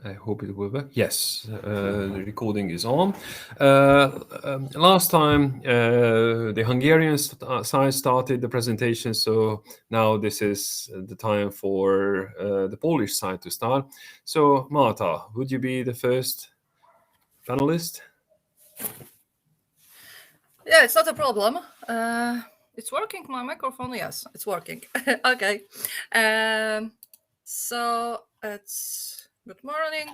I hope it will work. Yes, the recording is on. Last time, the Hungarian side started the presentation, so now this is the time for the Polish side to start. So, Marta, would you be the first panelist? Yeah, it's not a problem. It's working, my microphone? Yes, it's working. Okay. Um, so it's good morning,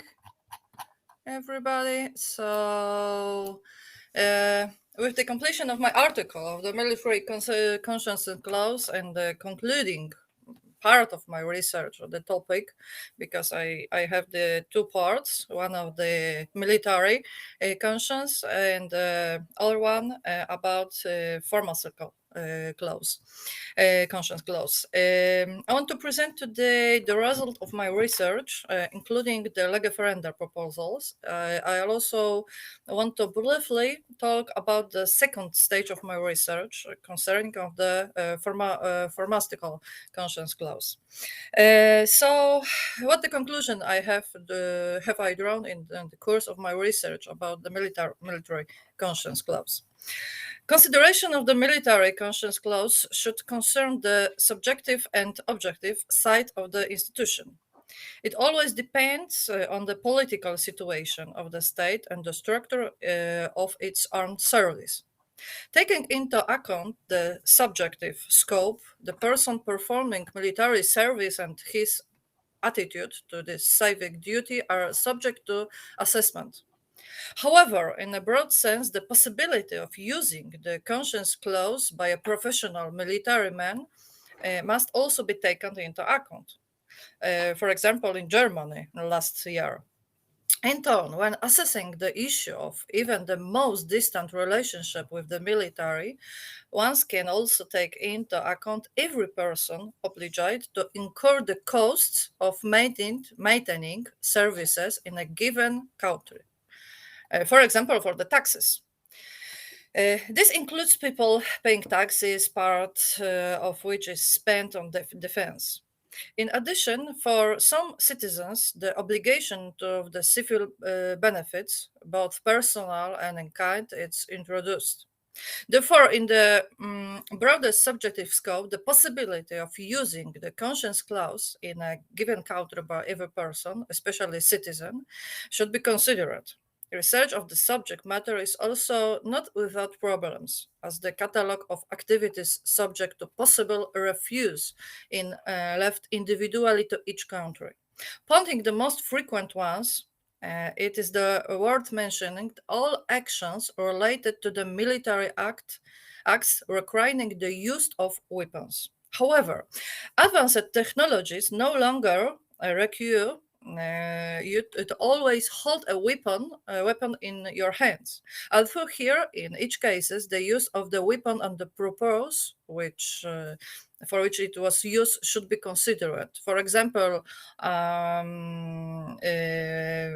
everybody. So, with the completion of my article of the military conscience clause and the concluding part of my research on the topic, because I have the two parts, one of the military conscience and other one about pharmaceutical clause, conscience clause. I want to present today the result of my research, including the lege ferenda proposals. I also want to briefly talk about the second stage of my research concerning of the pharmaceutical conscience clause. So, what the conclusion I have I drawn in the course of my research about the military conscience clause? Consideration of the military conscience clause should concern the subjective and objective side of the institution. It always depends on the political situation of the state and the structure of its armed service. Taking into account the subjective scope, the person performing military service and his attitude to this civic duty are subject to assessment. However, in a broad sense, the possibility of using the conscience clause by a professional military man must also be taken into account. For example, in Germany last year. In turn, when assessing the issue of even the most distant relationship with the military, one can also take into account every person obliged to incur the costs of maintaining services in a given country. For example, for the taxes. This includes people paying taxes, part of which is spent on defense. In addition, for some citizens, the obligation to the civil benefits, both personal and in kind, is introduced. Therefore, in the broadest subjective scope, the possibility of using the conscience clause in a given country by every person, especially citizen, should be considered. Research of the subject matter is also not without problems, as the catalogue of activities subject to possible refuse in left individually to each country. Pointing the most frequent ones, it is the worth mentioning all actions related to the military acts requiring the use of weapons. However, advanced technologies no longer require you to always hold a weapon in your hands. Although here, in each cases, the use of the weapon and the purpose, for which it was used, should be considered. For example,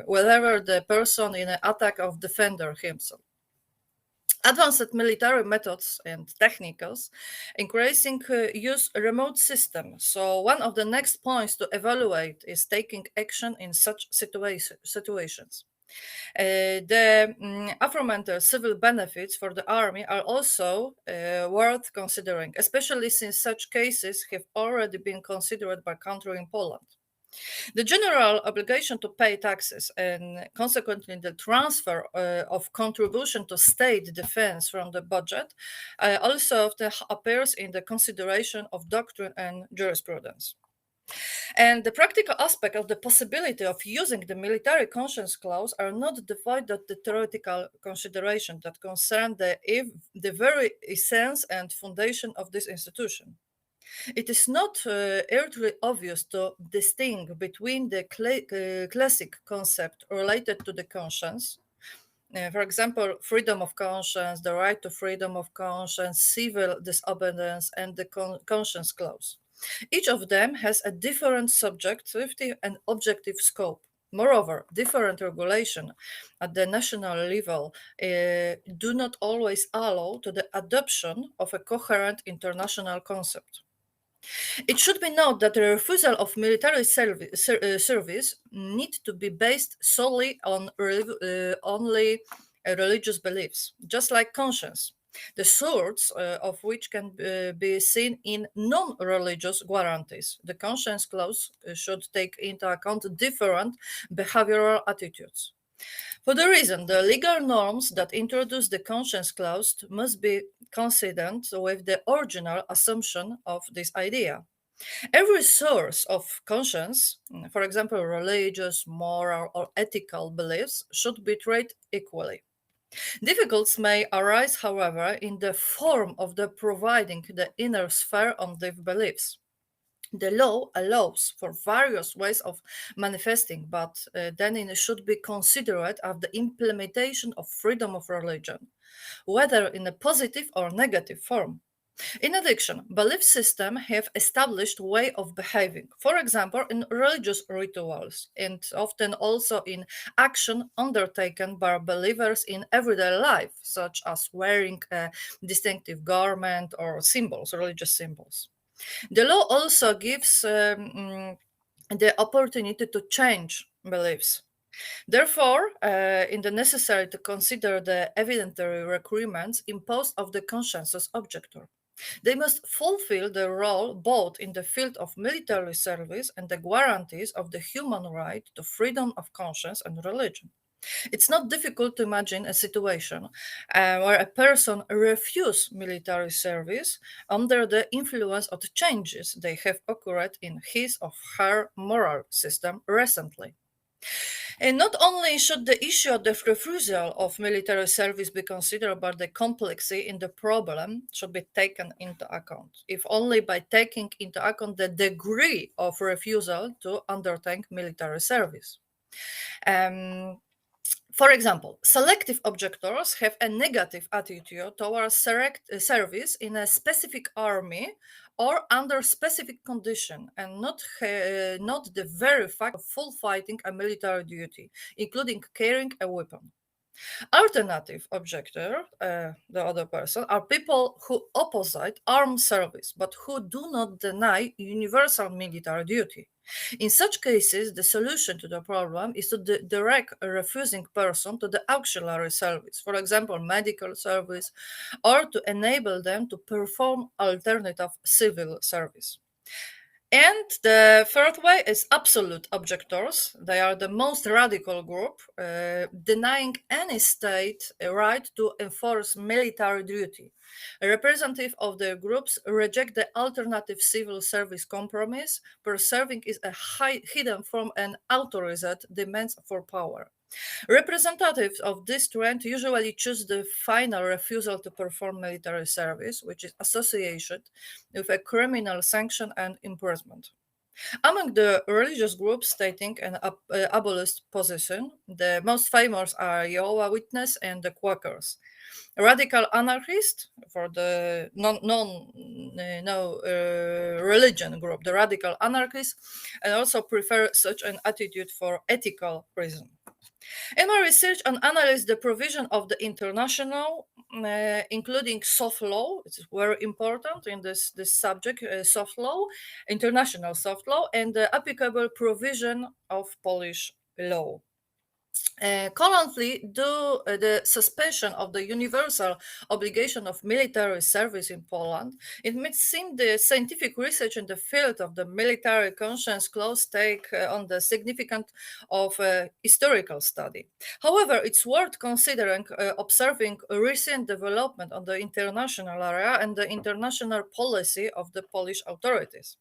whether the person in an attack of defender himself. Advanced military methods and techniques increasing use remote system. So one of the next points to evaluate is taking action in such situations. The aforementioned civil benefits for the army are also worth considering, especially since such cases have already been considered by country in Poland. The general obligation to pay taxes and consequently the transfer of contribution to state defense from the budget also often appears in the consideration of doctrine and jurisprudence. And the practical aspect of the possibility of using the military conscience clause are not devoid of the theoretical consideration that concern the very essence and foundation of this institution. It is not earthly obvious to distinguish between the classic concept related to the conscience, for example, freedom of conscience, the right to freedom of conscience, civil disobedience, and the conscience clause. Each of them has a different subjectivity and objective scope. Moreover, different regulation at the national level do not always allow to the adoption of a coherent international concept. It should be noted that the refusal of military service need to be based solely on only religious beliefs, just like conscience, the source of which can be seen in non-religious guarantees. The conscience clause should take into account different behavioral attitudes. For the reason, the legal norms that introduce the conscience clause must be consistent with the original assumption of this idea. Every source of conscience, for example, religious, moral, or ethical beliefs, should be treated equally. Difficulties may arise, however, in the form of the providing the inner sphere on these beliefs. The law allows for various ways of manifesting, but then it should be considered as the implementation of freedom of religion, whether in a positive or negative form. In addition, belief systems have established way of behaving, for example, in religious rituals, and often also in action undertaken by believers in everyday life, such as wearing a distinctive garment or symbols, religious symbols. The law also gives the opportunity to change beliefs. Therefore, in the necessary to consider the evidentiary requirements imposed of the conscientious objector. They must fulfill their role both in the field of military service and the guarantees of the human right to freedom of conscience and religion. It's not difficult to imagine a situation where a person refuses military service under the influence of the changes they have occurred in his or her moral system recently. And not only should the issue of the refusal of military service be considered, but the complexity in the problem should be taken into account, if only by taking into account the degree of refusal to undertake military service. Um, for example, selective objectors have a negative attitude towards service in a specific army or under specific condition, and not the very fact of full fighting a military duty, including carrying a weapon. Alternative objector, the other person, are people who opposite armed service but who do not deny universal military duty. In such cases, the solution to the problem is to direct a refusing person to the auxiliary service, for example, medical service, or to enable them to perform alternative civil service. And the third way is absolute objectors. They are the most radical group, denying any state a right to enforce military duty. A representative of the groups reject the alternative civil service compromise, perceiving is a hidden from an authorized demands for power. Representatives of this trend usually choose the final refusal to perform military service, which is associated with a criminal sanction and imprisonment. Among the religious groups stating an abolitionist position, the most famous are Jehovah's Witness and the Quakers. Radical anarchists for the religion group, the radical anarchists, and also prefer such an attitude for ethical reasons. In my research and analyze the provision of the international, including soft law, it's very important in this subject, soft law, international soft law, and the applicable provision of Polish law. Currently, due the suspension of the universal obligation of military service in Poland, it may seem the scientific research in the field of the military conscience clause take on the significance of historical study. However, it's worth considering observing a recent development on the international area and the international policy of the Polish authorities.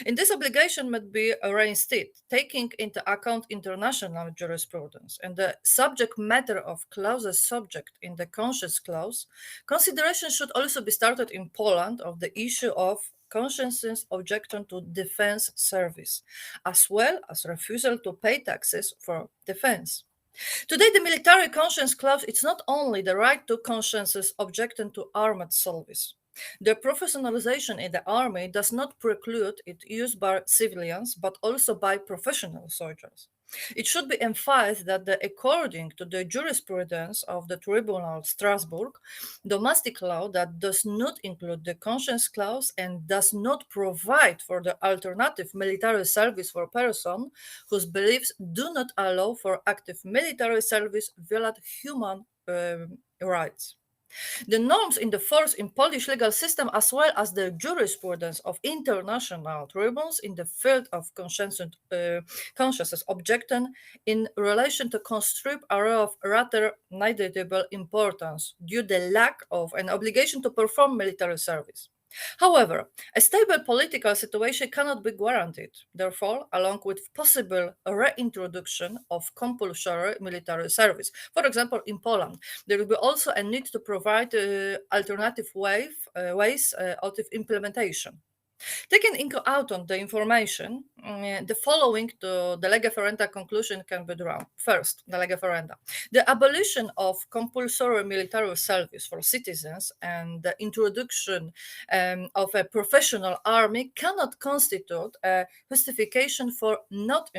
In this obligation must be reinstated, taking into account international jurisprudence and the subject matter of clauses subject in the conscience clause. Consideration should also be started in Poland of the issue of conscience's objection to defense service, as well as refusal to pay taxes for defense. Today, the military conscience clause is not only the right to conscience's objection to armed service. The professionalization in the army does not preclude its use by civilians, but also by professional soldiers. It should be emphasized that, according to the jurisprudence of the Tribunal Strasbourg, domestic law that does not include the conscience clause and does not provide for the alternative military service for persons whose beliefs do not allow for active military service violate human rights. The norms in the force in Polish legal system, as well as the jurisprudence of international tribunals in the field of conscience objection in relation to conscript are of rather negligible importance due to the lack of an obligation to perform military service. However, a stable political situation cannot be guaranteed. Therefore, along with possible reintroduction of compulsory military service, for example, in Poland, there will be also a need to provide alternative ways of implementation. Taking into account the information, the following to the Lega Ferenta conclusion can be drawn. First, the Lega Ferenta. The abolition of compulsory military service for citizens and the introduction of a professional army cannot constitute a justification for not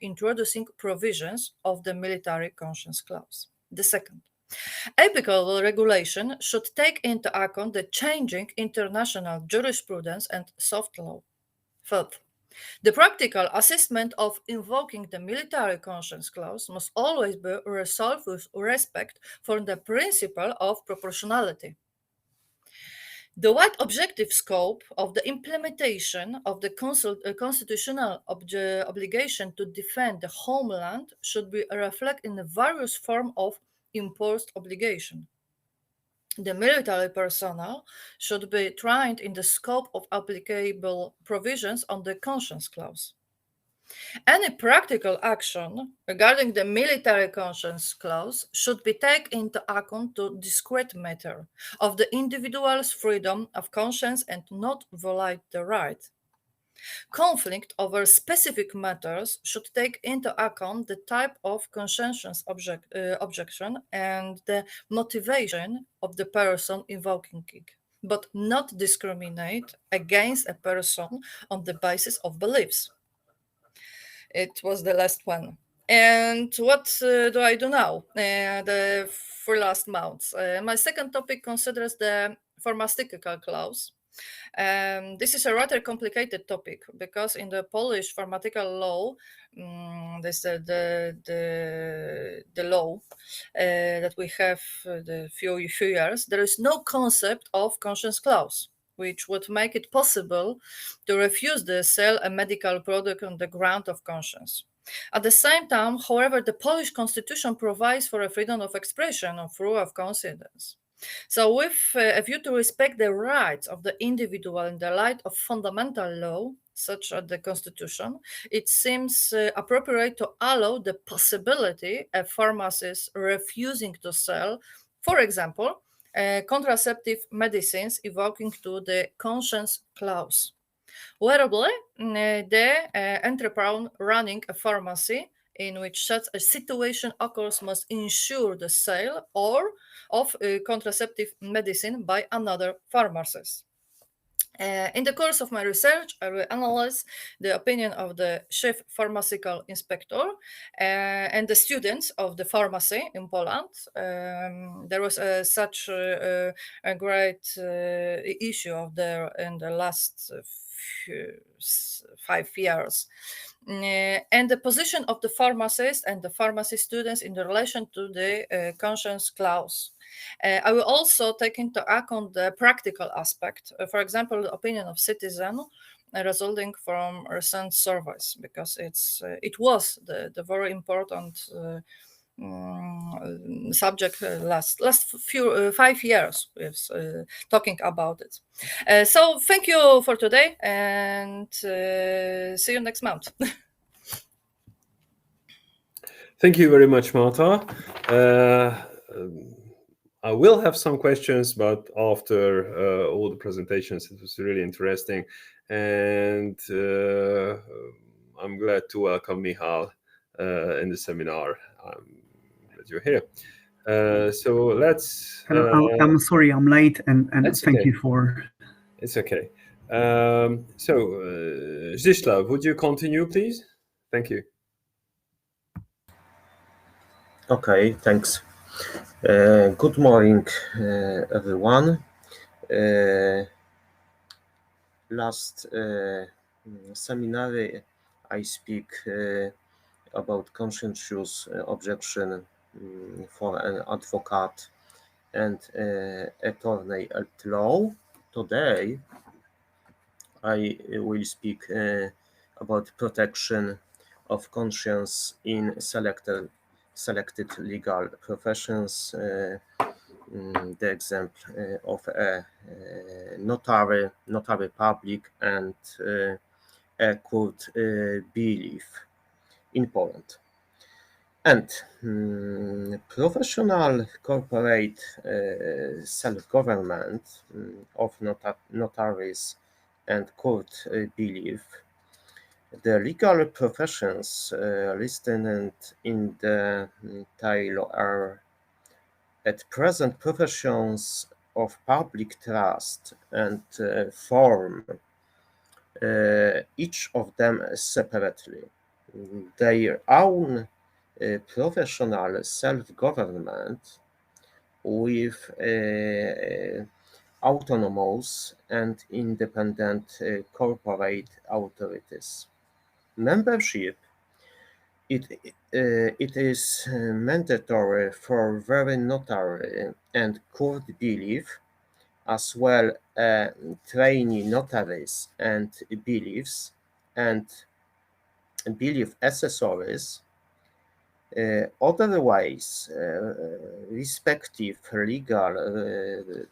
introducing provisions of the military conscience clause. The second, applicable regulation should take into account the changing international jurisprudence and soft law. Third, the practical assessment of invoking the military conscience clause must always be resolved with respect for the principle of proportionality. The wide objective scope of the implementation of the constitutional obligation to defend the homeland should be reflected in the various forms of imposed obligation. The military personnel should be trained in the scope of applicable provisions on the conscience clause. Any practical action regarding the military conscience clause should be taken into account to discrete matter of the individual's freedom of conscience and not violate the right. Conflict over specific matters should take into account the type of conscientious objection and the motivation of the person invoking it, but not discriminate against a person on the basis of beliefs. It was the last one. And what do I do now? The 4 last months. My second topic considers the pharmaceutical clause. This is a rather complicated topic because in the Polish pharmaceutical law, this the law that we have the few years, there is no concept of conscience clause, which would make it possible to refuse to sell a medical product on the ground of conscience. At the same time, however, the Polish constitution provides for a freedom of expression of rule of conscience. So, with a view to respect the rights of the individual in the light of fundamental law, such as the Constitution, it seems appropriate to allow the possibility of pharmacists refusing to sell, for example, contraceptive medicines evoking to the conscience clause. Whereas the entrepreneur running a pharmacy in which such a situation occurs must ensure the sale or of contraceptive medicine by another pharmacist. In the course of my research, I will analyze the opinion of the chief pharmaceutical inspector and the students of the pharmacy in Poland. There was such a great issue of there in the last 5 years. And the position of the pharmacist and the pharmacy students in relation to the conscience clause. I will also take into account the practical aspect, for example, the opinion of citizen resulting from recent surveys, because it was the very important subject last few 5 years with talking about it. So thank you for today, and see you next month. Thank you very much, Marta. I will have some questions, but after all the presentations, it was really interesting. And I'm glad to welcome Michal in the seminar. I'm glad you're here. So let's. I'm sorry, I'm late, and That's thank okay. you for. It's okay. So, Zdzislaw, would you continue, please? Thank you. Okay, thanks. Good morning, everyone. Last seminar, I speak about conscientious objection for an advocate and attorney at law. Today, I will speak about protection of conscience in selected legal professions. The example of a notary public, and a court bailiff in Poland. And professional corporate self-government of notaries and court bailiff. The legal professions listed in the title are at present professions of public trust and form each of them separately their own professional self-government with autonomous and independent corporate authorities. Membership it is mandatory for very notary and court bailiff, as well trainee notaries and bailiffs and bailiff accessories. Otherwise, respective legal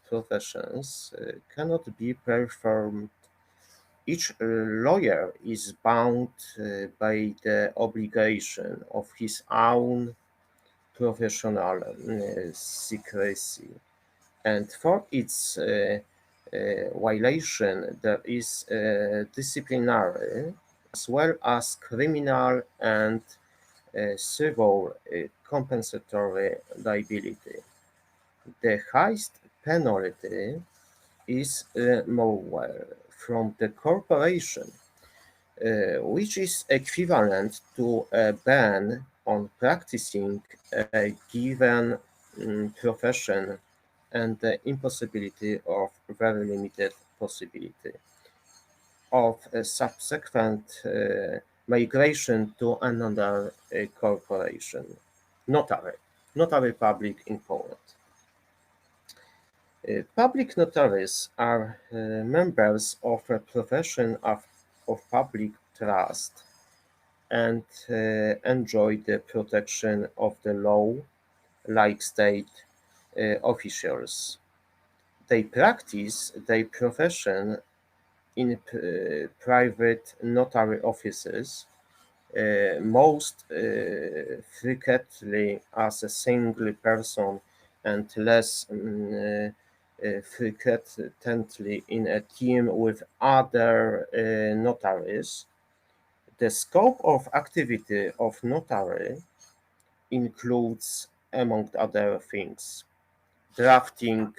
professions cannot be performed. Each lawyer is bound by the obligation of his own professional secrecy, and for its violation there is disciplinary as well as criminal and civil compensatory liability. The highest penalty is removal from the corporation, which is equivalent to a ban on practicing a given profession and the impossibility of very limited possibility of a subsequent migration to another corporation, notary public in Poland. Public notaries are members of a profession of public trust and enjoy the protection of the law like state officials. They practice their profession in private notary offices, most frequently as a single person and less frequently in a team with other notaries. The scope of activity of notary includes, among other things, drafting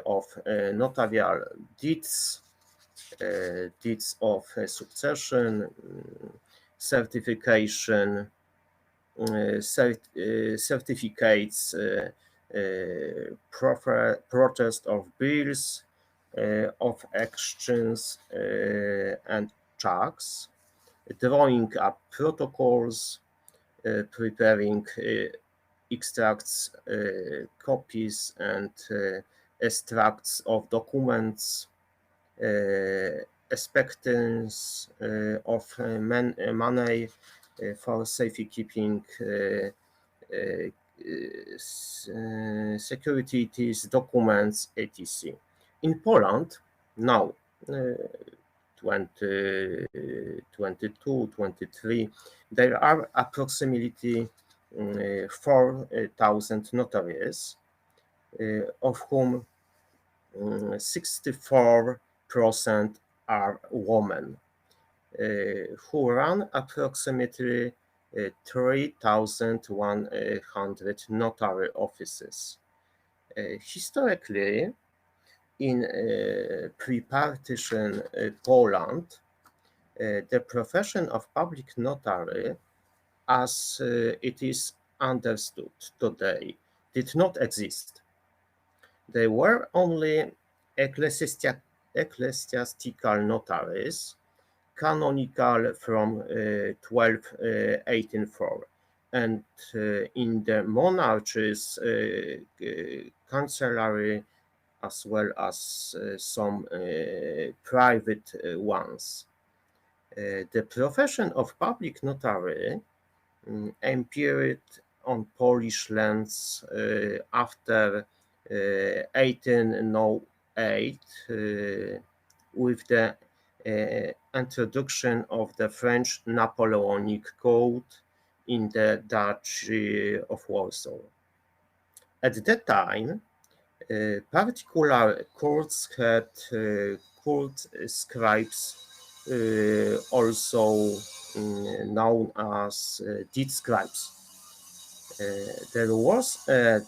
of notarial deeds, deeds of succession, certification, certificates, protest of bills, of exchange and checks, drawing up protocols, preparing extracts, copies and extracts of documents, expectance of money for safekeeping securities, documents, etc. In Poland, now 2022, 23, there are approximately 4,000 notaries, of whom 64% are women, who run approximately 3,100 notary offices. Historically, in pre-partition Poland, the profession of public notary, as it is understood today, did not exist. There were only ecclesiastical notaries, canonical from 1284, and in the monarch's cancellery, as well as some private ones. The profession of public notary appeared on Polish lands after 1808 with the introduction of the French Napoleonic Code in the Duchy of Warsaw. At that time, particular courts had court scribes, also known as deed scribes. There was a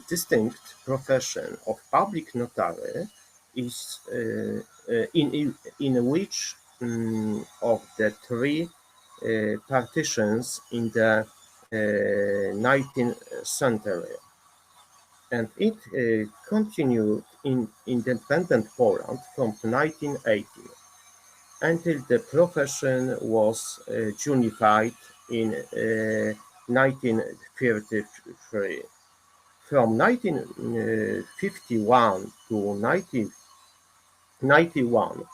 distinct profession of public notary is in which of the three partitions in the 19th century, and it continued in independent Poland from 1980 until the profession was unified in 1933. From 1951 to 1991,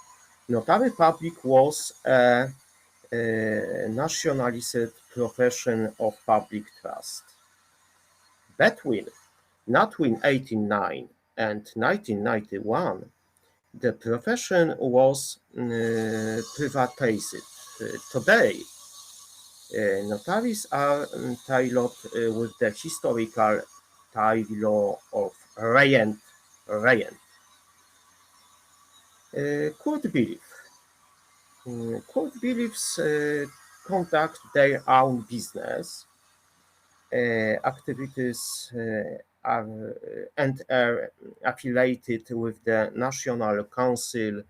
notary public was a nationalized profession of public trust. Between 1989 and 1991, the profession was privatized. Today, notaries are titled with the historical title of regent. Court bailiff. Court bailiffs conduct their own business activities and are affiliated with the National Council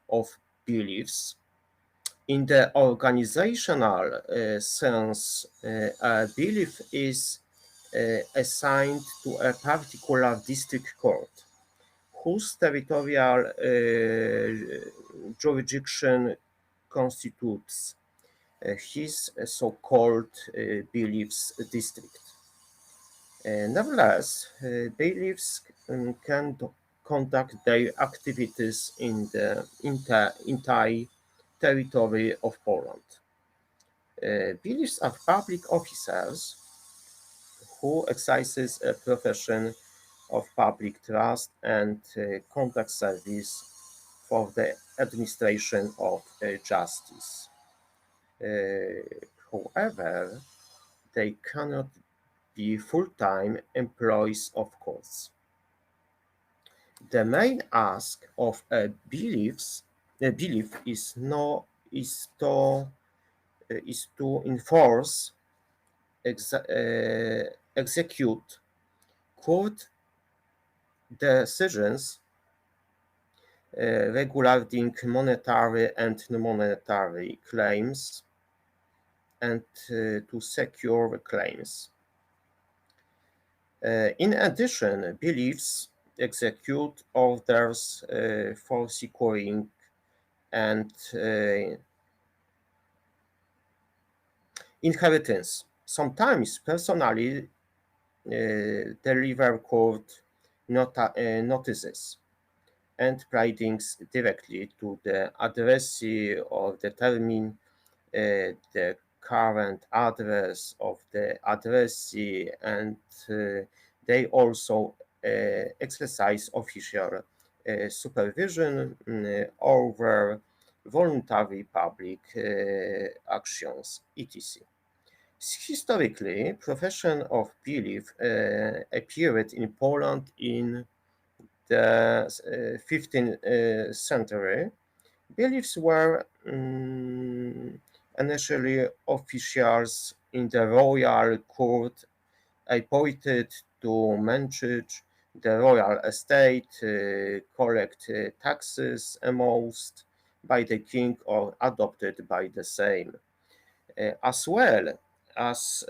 of Bailiffs. In the organizational sense, a bailiff is assigned to a particular district court, whose territorial jurisdiction constitutes his so-called bailiff's district. Nevertheless, bailiffs can conduct their activities in the entire territory of Poland. Bailiffs are public officers who exercise a profession of public trust and conduct service for the administration of justice. However, they cannot be full-time employees of courts. The main ask of a bailiff is to enforce, execute court decisions regarding monetary and non-monetary claims, and to secure claims. In addition, bailiffs execute orders for securing and inheritance. Sometimes personally deliver court notices and writings directly to the addressee or determine the current address of the addressee, and they also exercise official supervision over voluntary public actions, etc. Historically, profession of bailiff appeared in Poland in the 15th century. Bailiffs were initially officials in the royal court appointed to manage the royal estate, collect taxes imposed by the king or adopted by the same, as well as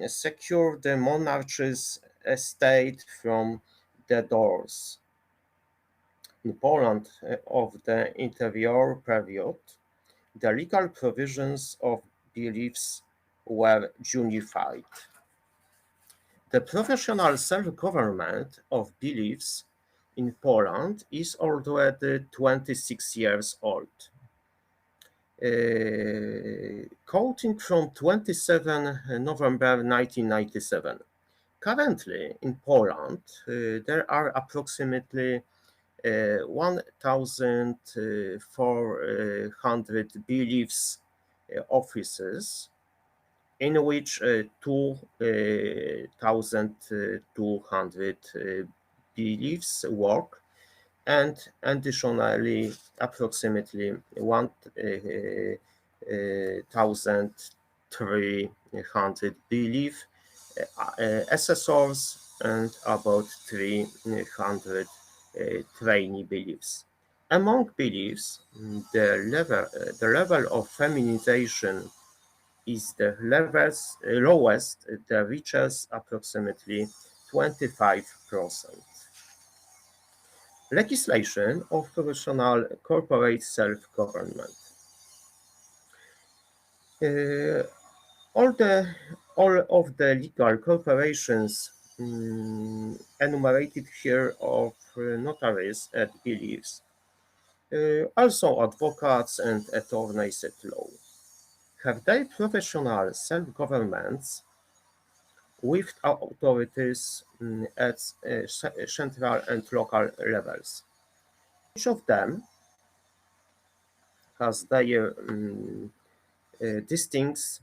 secure the monarch's estate from the doors. In Poland of the interwar period, the legal provisions of beliefs were unified. The professional self-government of beliefs in Poland is already 26 years old. Quoting from 27 November 1997, currently in Poland there are approximately 1,400 beliefs offices, in which 2,200 beliefs work, and additionally approximately 1,300 belief assessors and about 300 trainee beliefs. Among beliefs, the level of feminization is the lowest, the reaches approximately 25%. Legislation of professional corporate self-government. All of the legal corporations enumerated here of notaries and beliefs, also advocates and attorneys at law, have their professional self-governments with authorities at central and local levels. Each of them has their distinct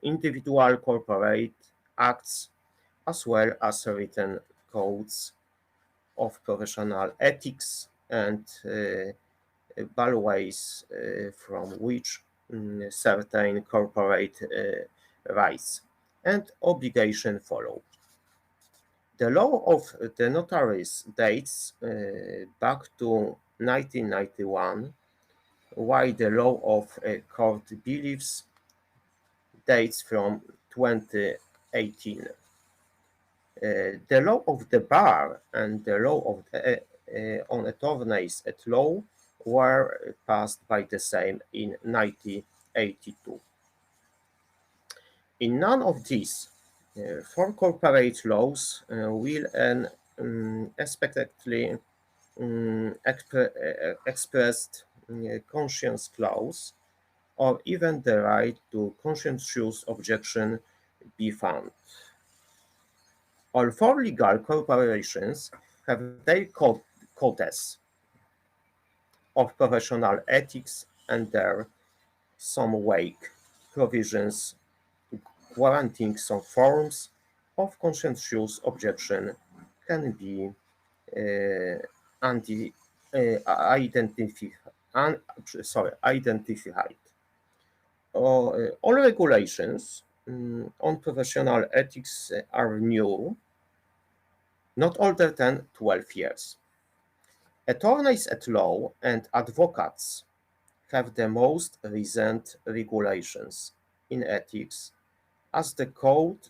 individual corporate acts, as well as written codes of professional ethics and bylaws from which certain corporate rights and obligations follow. The law of the notaries dates back to 1991, while the law of court beliefs dates from 2018. The law of the bar and the law of on attorneys at law were passed by the same in 1982. In none of these four corporate laws will an expectedly expressed conscience clause or even the right to conscientious objection be found. All four legal corporations have their codes of professional ethics and their some wake provisions guaranteeing some forms of conscientious objection can be identified. All regulations on professional ethics are new, not older than 12 years. Attorneys at law and advocates have the most recent regulations in ethics, as the Code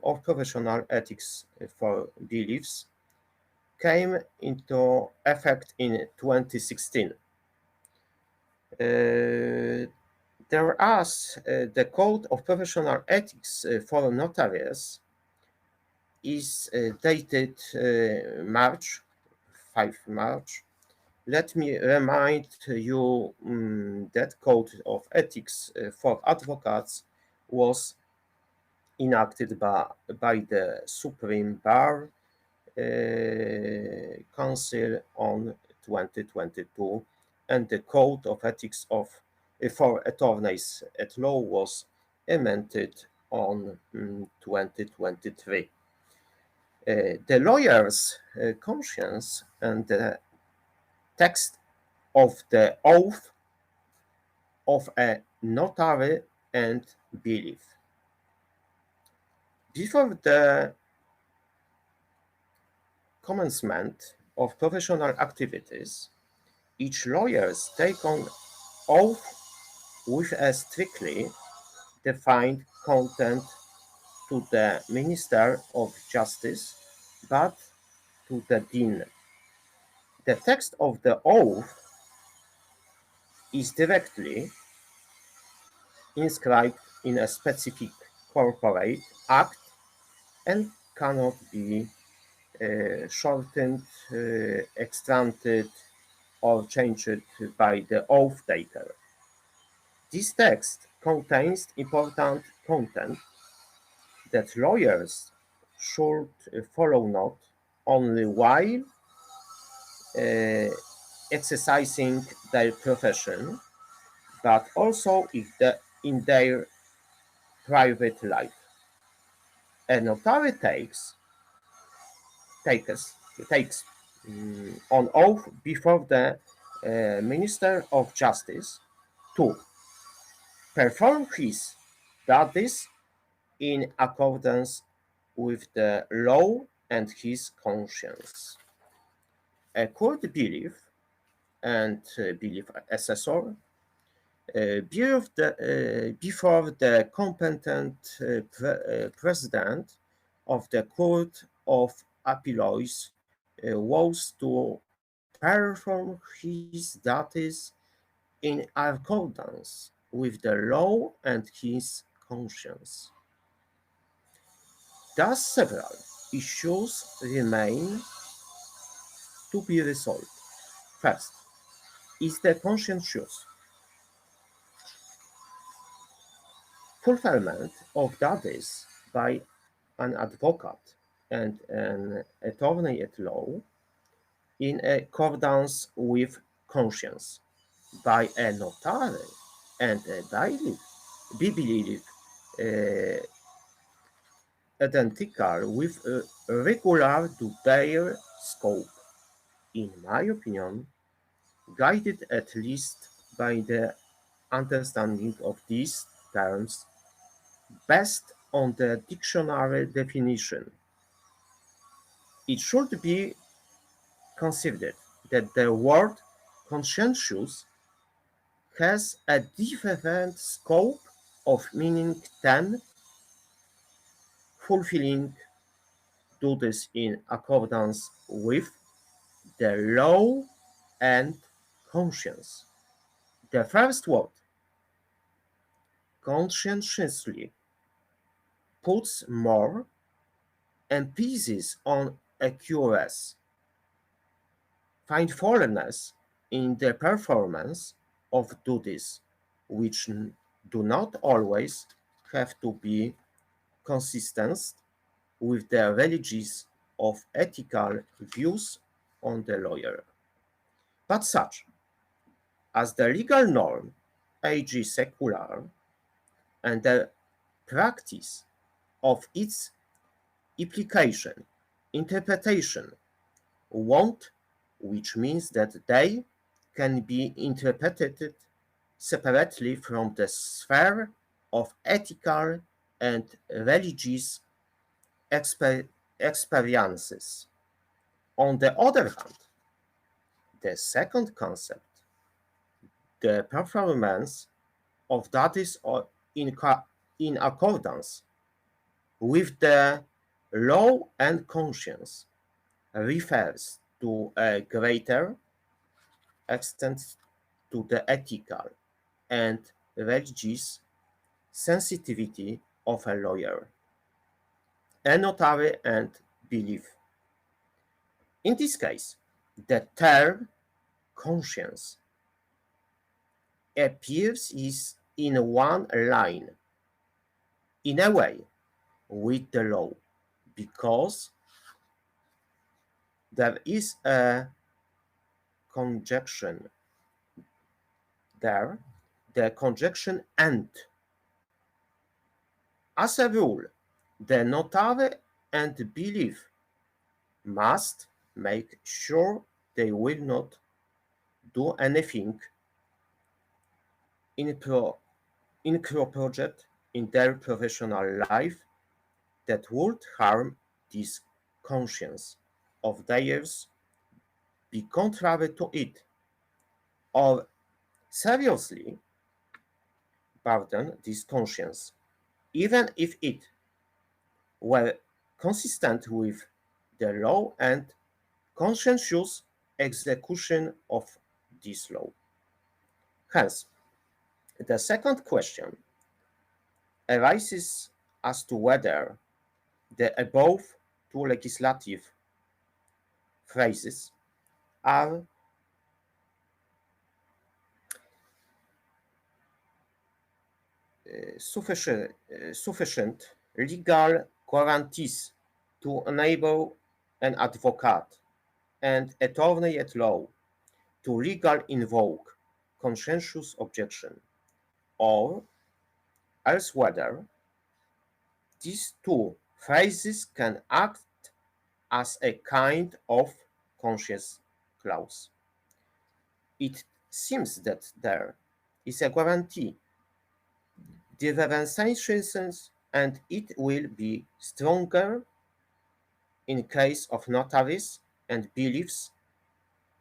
of Professional Ethics for Beliefs came into effect in 2016. Whereas the Code of Professional Ethics for Notaries is dated 5 March. Let me remind you that Code of Ethics for Advocates was enacted by the Supreme Bar Council on 2022, and the Code of Ethics for Attorneys at Law was amended on 2023. The lawyer's conscience and the text of the oath of a notary and belief. Before the commencement of professional activities, each lawyer takes on oath with a strictly defined content to the Minister of Justice, but to the Dean. The text of the oath is directly inscribed in a specific corporate act and cannot be shortened, extracted, or changed by the oath taker. This text contains important content that lawyers should follow not only while exercising their profession, but also in their private life. A notary takes on oath before the Minister of Justice to perform his duties in accordance with the law and his conscience. A court belief and belief assessor before the competent president of the Court of Appeals was to perform his duties in accordance with the law and his conscience. Thus, several issues remain to be resolved. First, is the conscientious fulfillment of duties by an advocate and an attorney at law in accordance with conscience by a notary and a belief identical with regular to their scope, in my opinion, guided at least by the understanding of these terms based on the dictionary definition. It should be considered that the word conscientious has a different scope of meaning than fulfilling duties in accordance with the law and conscience. The first word, conscientiously, puts more emphasis on accuracy, faithfulness in the performance of duties, which do not always have to be consistent with the religious or ethical views on the lawyer, but such as the legal norm, e.g. secular, and the practice of its application, interpretation, want, which means that they can be interpreted separately from the sphere of ethical and religious experiences. On the other hand, the second concept, the performance of duties in accordance with the law and conscience, refers to a greater extent to the ethical and religious sensitivity of a lawyer, a notary, and belief. In this case, the term conscience appears in one line, in a way, with the law, because there is a conjunction there, the conjunction and. As a rule, the notary and belief must make sure they will not do anything project in their professional life that would harm this conscience of theirs, be contrary to it, or seriously burden this conscience, even if it were consistent with the law and conscientious execution of this law. Hence, the second question arises as to whether the above two legislative phrases are sufficient legal guarantees to enable an advocate and attorney at law to legally invoke conscientious objection, or else whether these two phrases can act as a kind of conscience clause. It seems that there is a guarantee differentiations, and it will be stronger in case of notaries and bailiffs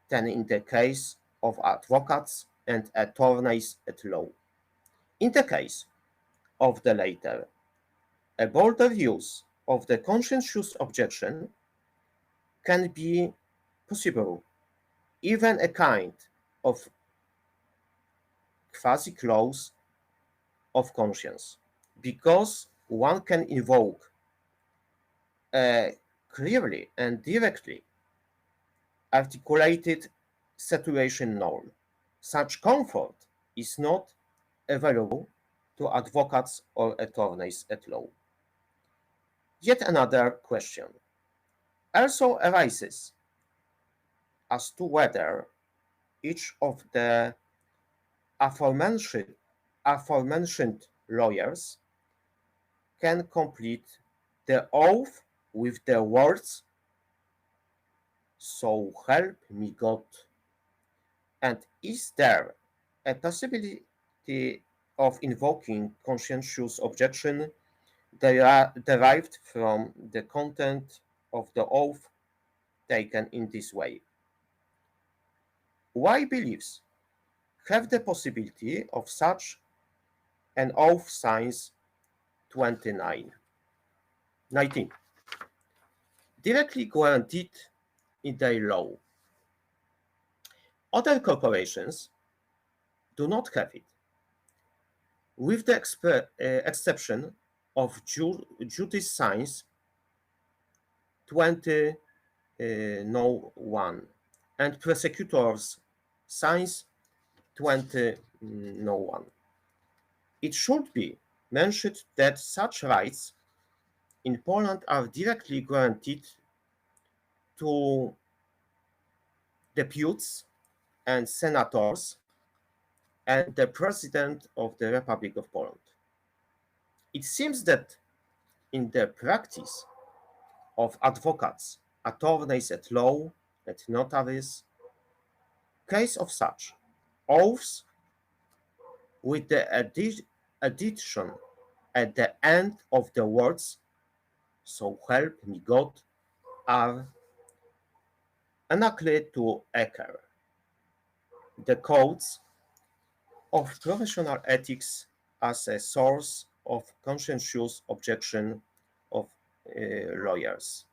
than in the case of advocates and attorneys at law. In the case of the latter, a bolder use of the conscientious objection can be possible, even a kind of quasi-clause of conscience, because one can invoke a clearly and directly articulated situation norm. Such comfort is not available to advocates or attorneys at law. Yet another question also arises as to whether each of the aforementioned lawyers can complete the oath with the words, "So help me God." And is there a possibility of invoking conscientious objection derived from the content of the oath taken in this way? Why bailiffs have the possibility of such an oath since 19. Directly guaranteed in their law. Other corporations do not have it, with the exception of Justice Science 2001 and Prosecutors Science 2001. It should be mentioned that such rights in Poland are directly guaranteed to deputies and senators and the President of the Republic of Poland. It seems that in the practice of advocates, attorneys at law, and notaries, case of such oaths with the addition at the end of the words, "So help me God," are unlikely to occur. The codes of professional ethics as a source of conscientious objection of lawyers.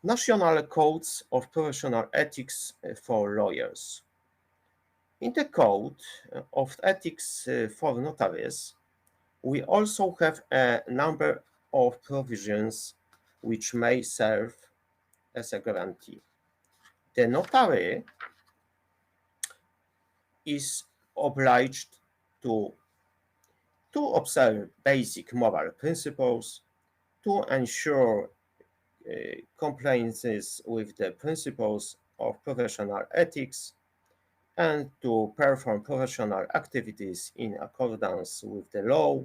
National Codes of Professional Ethics for Lawyers. In the Code of Ethics for Notaries, we also have a number of provisions which may serve as a guarantee. The notary is obliged to observe basic moral principles, to ensure compliances with the principles of professional ethics, and to perform professional activities in accordance with the law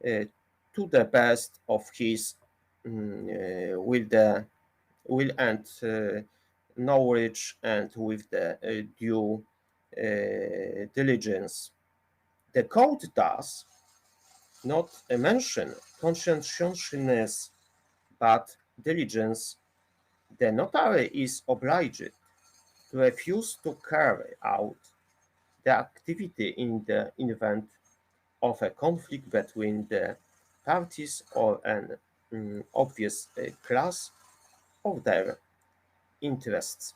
to the best of his will and knowledge, and with the due diligence. The code does not mention conscientiousness but diligence. The notary is obliged to refuse to carry out the activity in the event of a conflict between the parties or an obvious clash of their interests,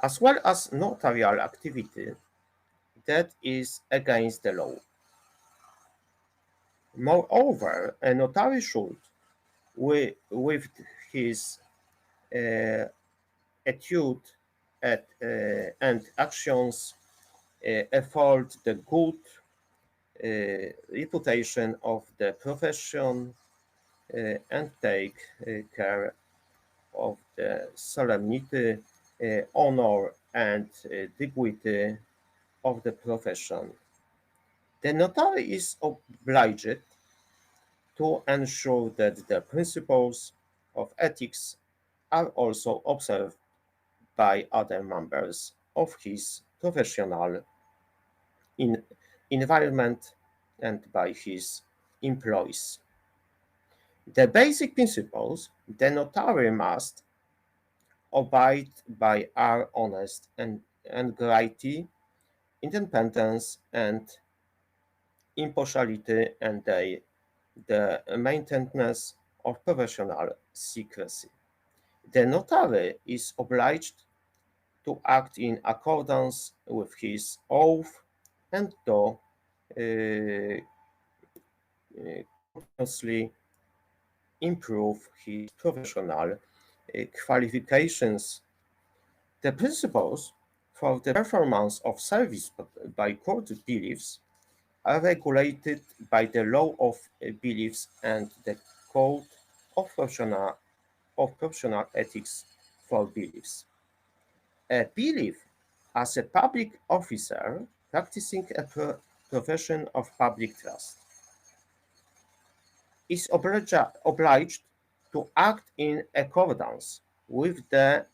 as well as notarial activity that is against the law. Moreover, a notary should, with his attitude and actions, afford the good reputation of the profession and take care of the solemnity, honor, and dignity of the profession. The notary is obliged to ensure that the principles of ethics are also observed by other members of his professional environment and by his employees. The basic principles the notary must abide by are honesty and integrity, independence, and impartiality, and the maintenance of professional secrecy. The notary is obliged to act in accordance with his oath and to continuously improve his professional qualifications. The principles for the performance of service by court bailiffs are regulated by the law of bailiffs and the Code of Professional Ethics for Bailiffs. A bailiff, as a public officer practicing a profession of public trust, is obliged to act in accordance with the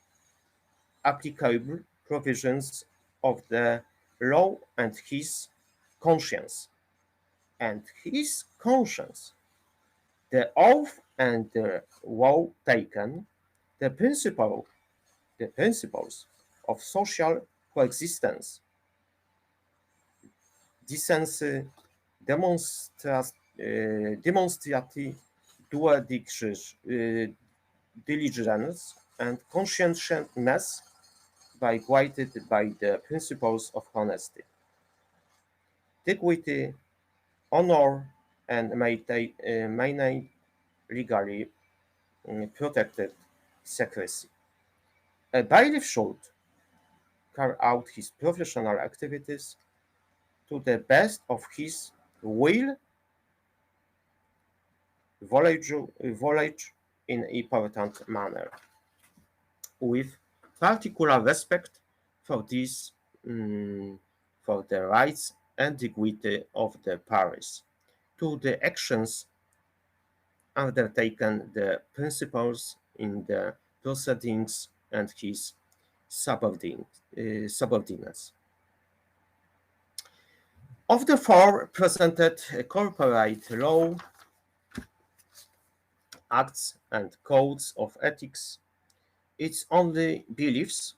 applicable provisions of the law and his conscience. And his conscience, the oath and the vow taken, the principles of social coexistence, decency, demonstrative diligence, and conscientiousness by guided by the principles of honesty, dignity, honor, and maintain legally protected secrecy. A bailiff should carry out his professional activities to the best of his will, knowledge in an important manner, with particular respect for this, for the rights and dignity of the parish, to the actions undertaken, the principles in the proceedings, and his subordinates. Of the four presented corporate law, acts, and codes of ethics, it's only bailiffs,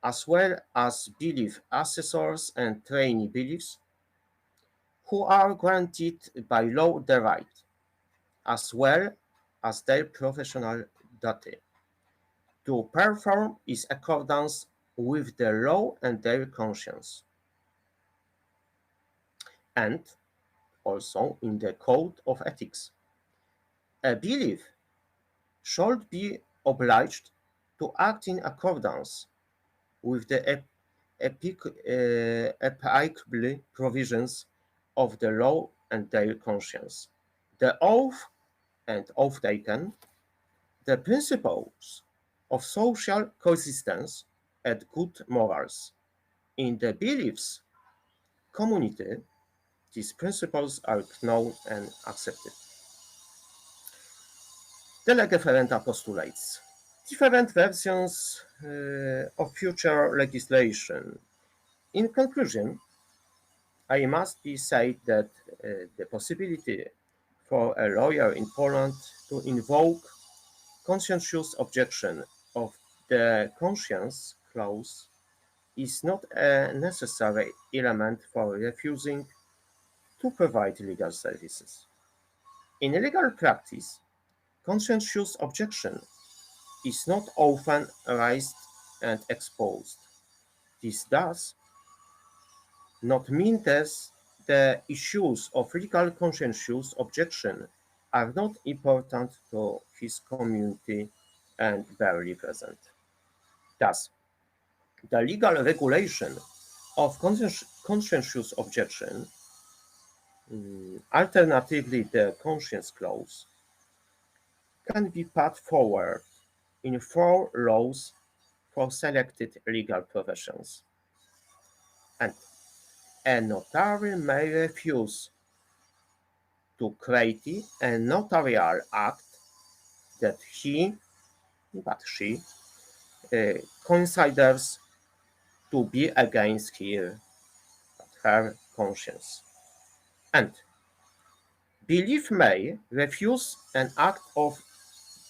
as well as bailiff assessors and trainee bailiffs, who are granted by law the right, as well as their professional duty, to perform in accordance with the law and their conscience, and also in the code of ethics. A bailiff should be obliged to act in accordance with the applicable provisions of the law and their conscience, the oath and oath taken, the principles of social coexistence and good morals. In the bailiff's community, these principles are known and accepted. The lege ferenda postulates different versions of future legislation. In conclusion, I must be said that the possibility for a lawyer in Poland to invoke conscientious objection of the conscience clause is not a necessary element for refusing to provide legal services. In legal practice, conscientious objection is not often raised and exposed. This does not mean that the issues of legal conscientious objection are not important to his community and barely present. Thus, the legal regulation of conscientious objection, alternatively the conscience clause, can be put forward in 4 laws for selected legal professions. And a notary may refuse to create a notarial act that he, but she, considers to be against her conscience. And belief may refuse an act of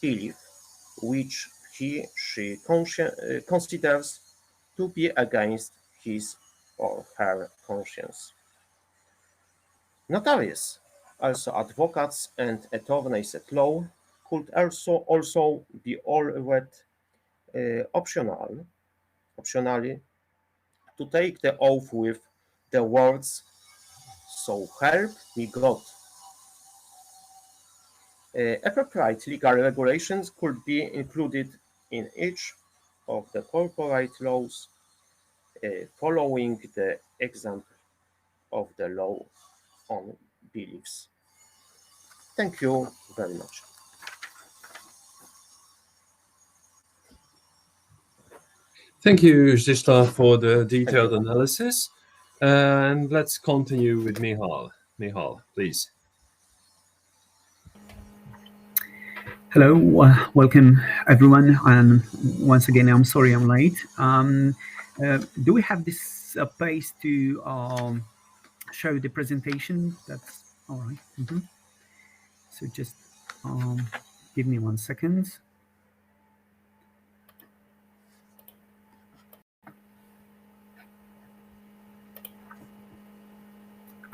belief which she considers to be against his or her conscience. Notaries, also advocates and attorneys at law, could also be already optionally to take the oath with the words, "So help me God." Appropriate legal regulations could be included in each of the corporate laws, following the example of the law on beliefs. Thank you very much. Thank you, Zdzisław, for the detailed analysis. And let's continue with Michal. Michal, please. Hello, welcome everyone. And once again, I'm sorry I'm late. Do we have this space to show the presentation? That's all right. So just give me 1 second.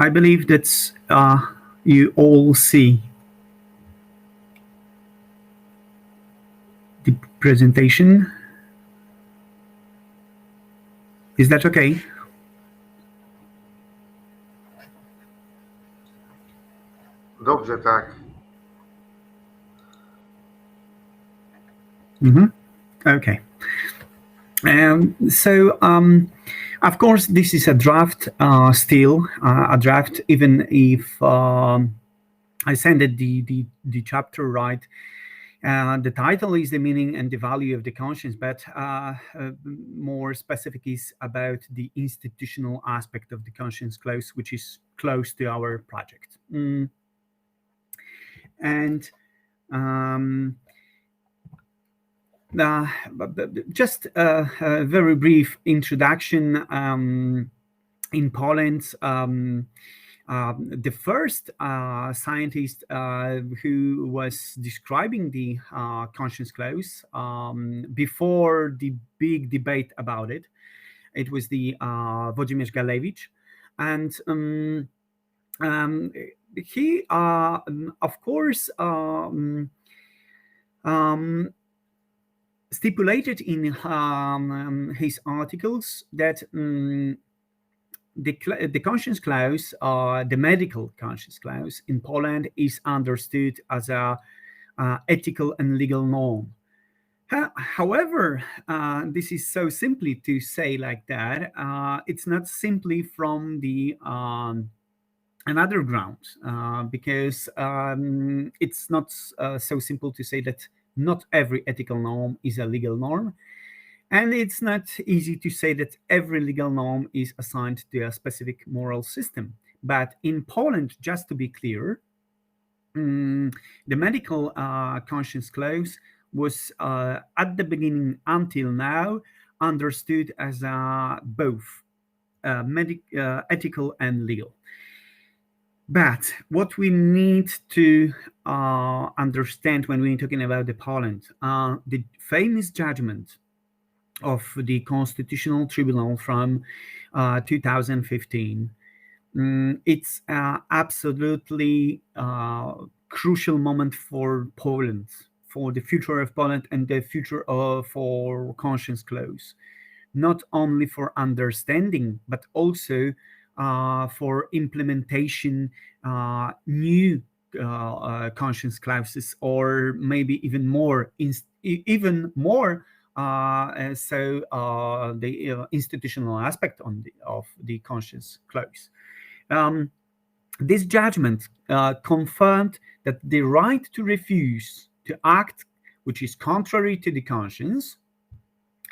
I believe that you all see the presentation. Is that okay? Dobrze, tak. Okay. Of course, this is a draft, still a draft, even if I sent it the chapter right. The title is the meaning and the value of the conscience, but more specific is about the institutional aspect of the conscience clause, which is close to our project. Just a very brief introduction. In Poland, the first scientist who was describing the conscience clause before the big debate about it, it was the Włodzimierz Galewicz, and he, of course, stipulated in his articles that the conscience clause, the medical conscience clause in Poland, is understood as a ethical and legal norm. However, this is so simply to say like that. It's not simply from the another ground, because it's not so simple to say that not every ethical norm is a legal norm. And it's not easy to say that every legal norm is assigned to a specific moral system. But in Poland, just to be clear, the medical conscience clause was at the beginning until now understood as both ethical and legal. But what we need to understand when we're talking about the Poland, the famous judgment of the Constitutional Tribunal from 2015, it's absolutely crucial moment for Poland, for the future of Poland and the future for conscience clause, not only for understanding, but also for implementation new conscience clauses, or maybe even more, the institutional aspect of the conscience clause. This judgment confirmed that the right to refuse to act which is contrary to the conscience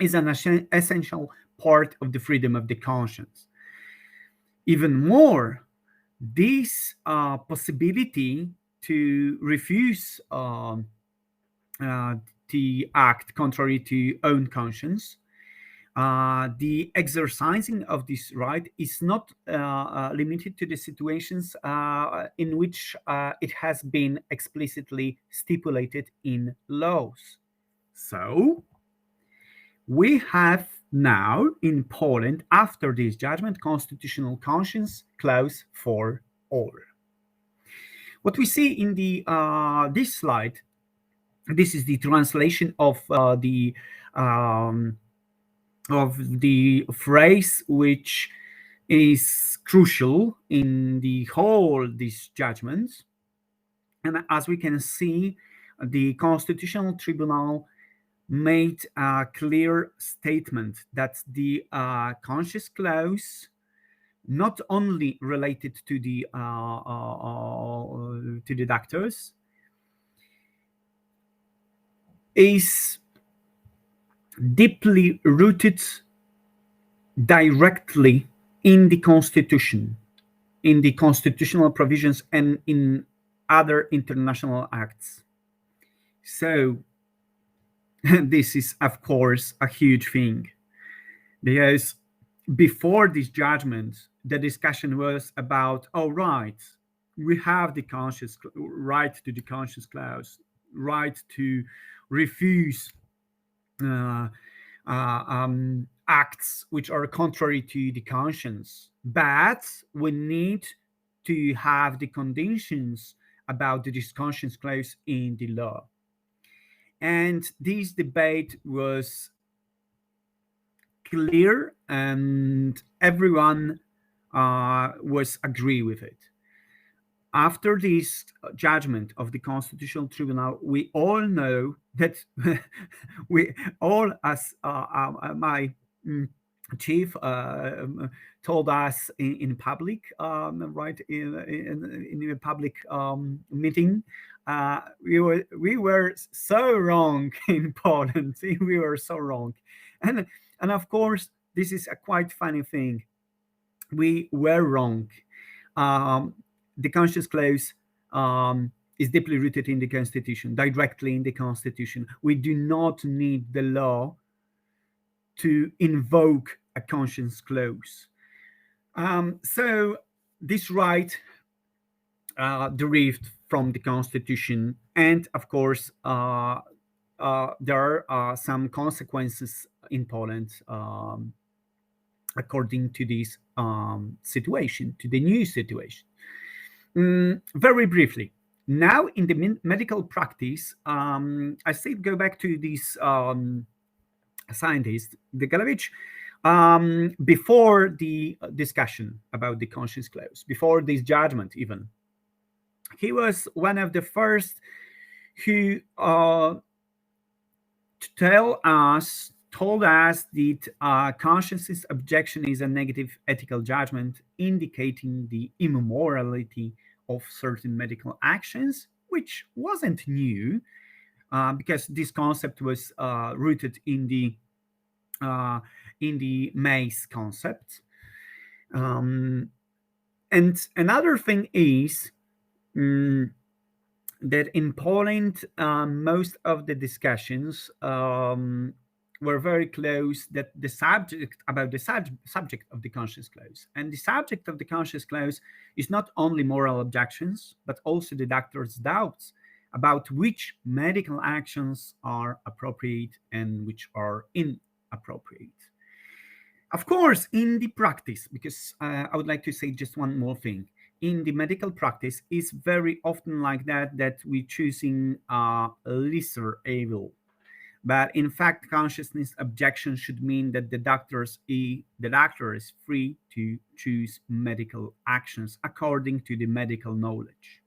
is an essential part of the freedom of the conscience. Even more, this possibility to refuse the act contrary to own conscience, the exercising of this right is not limited to the situations in which it has been explicitly stipulated in laws. So, we have now in Poland, after this judgment, constitutional conscience clause for all. What we see in this slide, this is the translation of the phrase which is crucial in the whole this judgment. And as we can see, the Constitutional Tribunal made a clear statement that the conscience clause not only related to the doctors is deeply rooted directly in the Constitution, in the constitutional provisions, and in other international acts. So this is, of course, a huge thing, because before this judgment, the discussion was about, oh, right, we have the right to the conscience clause, right to refuse acts which are contrary to the conscience, but we need to have the conditions about this conscience clause in the law. And this debate was clear, and everyone was agree with it. After this judgment of the Constitutional Tribunal, we all know that we all, as my chief told us in public, right, in a public meeting, we were so wrong in Poland. We were so wrong, and of course, this is a quite funny thing. We were wrong. The conscience clause is deeply rooted in the Constitution, directly in the Constitution. We do not need the law to invoke a conscience clause. So this right derived from the Constitution, and of course, there are some consequences in Poland according to this situation, to the new situation. Very briefly, now in the medical practice, I said go back to this scientist, Degalevich, before the discussion about the conscience clause, before this judgment even. He was one of the first who told us that conscience's objection is a negative ethical judgment indicating the immorality of certain medical actions, which wasn't new, because this concept was rooted in the May's concept. And another thing is that in Poland, most of the discussions were very close that the subject of the conscience clause. And the subject of the conscience clause is not only moral objections, but also the doctor's doubts about which medical actions are appropriate and which are inappropriate. Of course, in the practice, because I would like to say just one more thing. In the medical practice, it's very often like that we're choosing a lesser evil. But in fact, consciousness objection should mean that the doctor is free to choose medical actions according to the medical knowledge.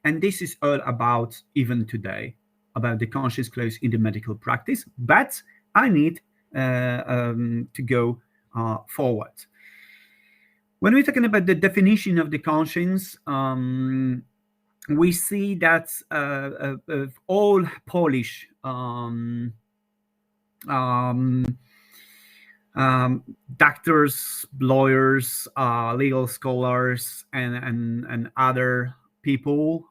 And this is all about, even today, about the conscience clause in the medical practice. But I need to go forward. When we're talking about the definition of the conscience, we see that all Polish doctors, lawyers, legal scholars, and other people,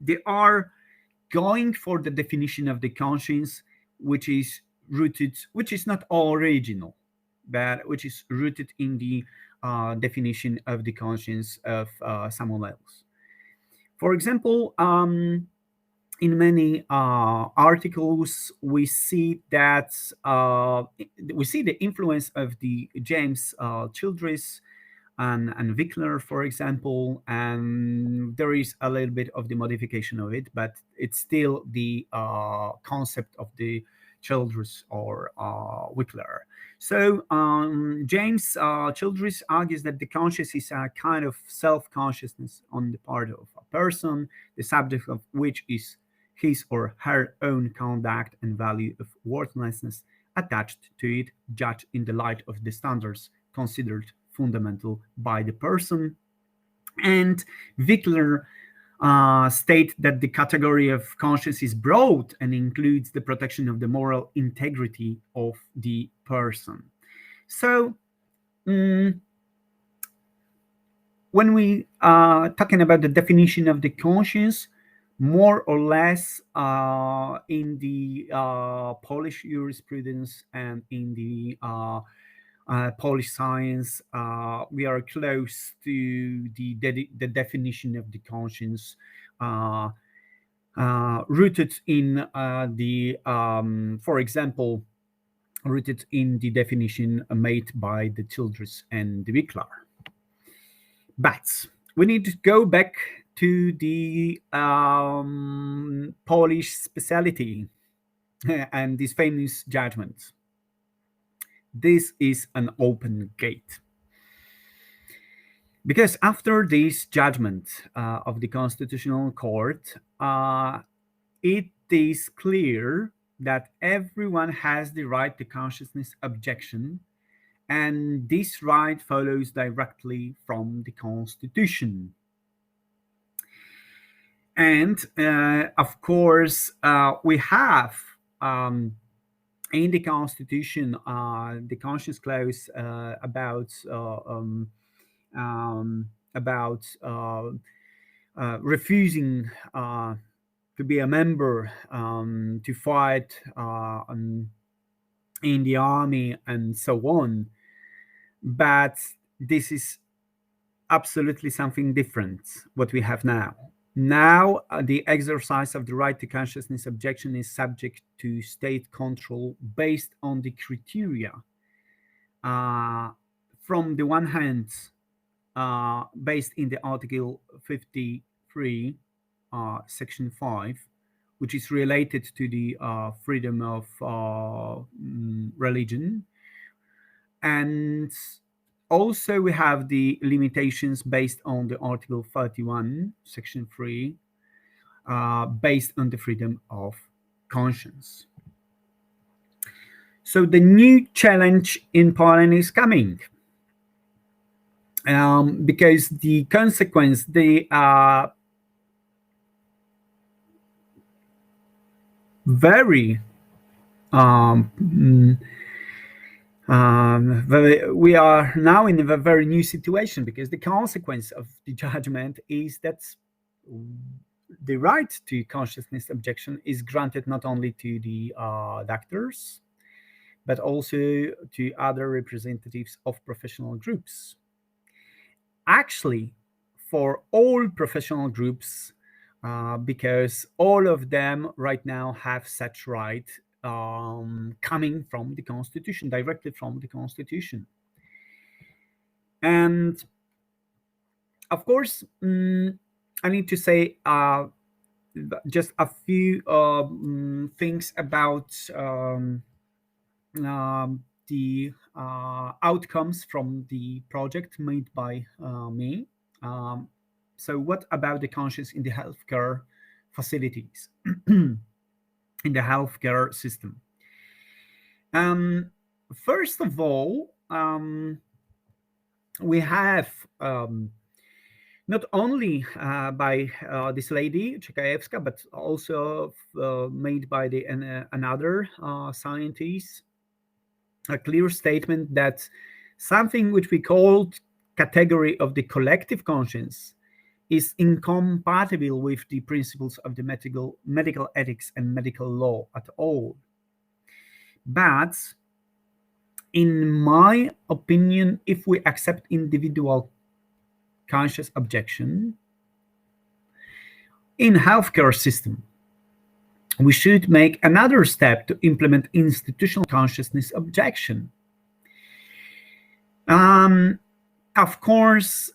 they are going for the definition of the conscience, which is not original, but which is rooted in the definition of the conscience of someone else. For example, in many articles, we see that the influence of the James Childress and Wickler, for example, and there is a little bit of the modification of it, but it's still the concept of the Childress or Wickler. So James Childress argues that the conscience is a kind of self-consciousness on the part of a person, the subject of which is his or her own conduct and value of worthlessness attached to it, judged in the light of the standards considered fundamental by the person. And Wickler state that the category of conscience is broad and includes the protection of the moral integrity of the person. So when we are talking about the definition of the conscience, more or less in the Polish jurisprudence and in the Polish science, we are close to the definition of the conscience, rooted in for example, rooted in the definition made by the Childress and the Wickler. But we need to go back to the Polish speciality and this famous judgment. This is an open gate. Because after this judgment of the Constitutional Court, it is clear that everyone has the right to consciousness objection, and this right follows directly from the Constitution. And of course, we have in the Constitution the conscience clause about refusing to be a member, to fight in the army, and so on. But this is absolutely something different, what we have now. Now, the exercise of the right to consciousness objection is subject to state control based on the criteria. From the one hand, based in the Article 53, Section 5, which is related to the freedom of religion. And also we have the limitations based on the Article 31, Section 3, based on the freedom of conscience. So the new challenge in Poland is coming. Because the consequence, very we are now in a very new situation, because the consequence of the judgment is that the right to consciousness objection is granted not only to the doctors, but also to other representatives of professional groups. Actually, for all professional groups, because all of them right now have such right coming from the Constitution, directly from the Constitution. And of course, I need to say just a few things about the outcomes from the project made by me. So what about the conscience in the healthcare facilities, in the healthcare system? First of all, we have not only by this lady Chakaevska, but also made by another scientist, a clear statement that something which we called category of the collective conscience is incompatible with the principles of the medical ethics and medical law at all. But in my opinion, if we accept individual conscious objection in healthcare system, we should make another step to implement institutional consciousness objection. Of course,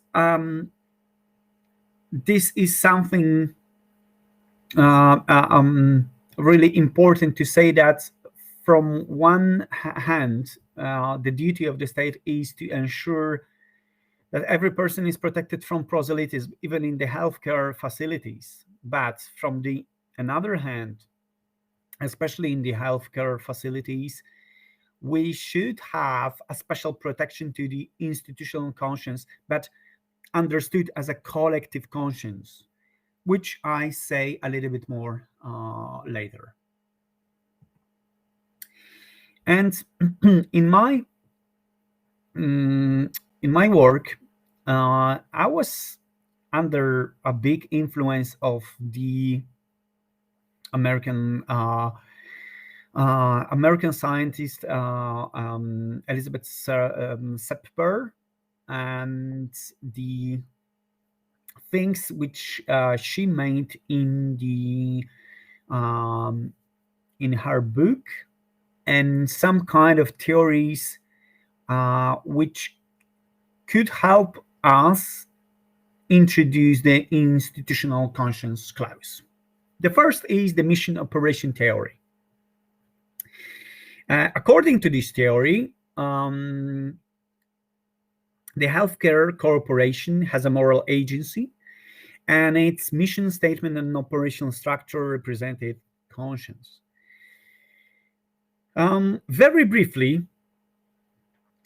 this is something really important to say, that from one hand, the duty of the state is to ensure that every person is protected from proselytism, even in the healthcare facilities. But from the another hand, especially in the healthcare facilities, we should have a special protection to the institutional conscience, but understood as a collective conscience, which I say a little bit more later. And in my work, I was under a big influence of the American scientist Elizabeth Sepper, and the things which she made in her book, and some kind of theories which could help us introduce the institutional conscience clause. The first is the mission operation theory. According to this theory, the healthcare corporation has a moral agency, and its mission statement and operational structure represented conscience. Very briefly,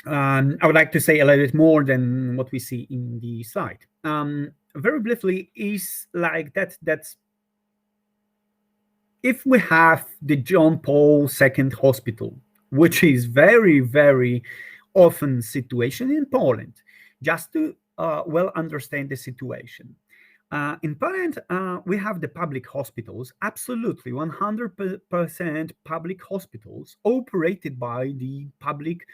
I would like to say a little bit more than what we see in the slide. Very briefly is like that if we have the John Paul II Hospital, which is very, very often situation in Poland, just to well understand the situation. In Poland, we have the public hospitals, absolutely 100% public hospitals operated by the public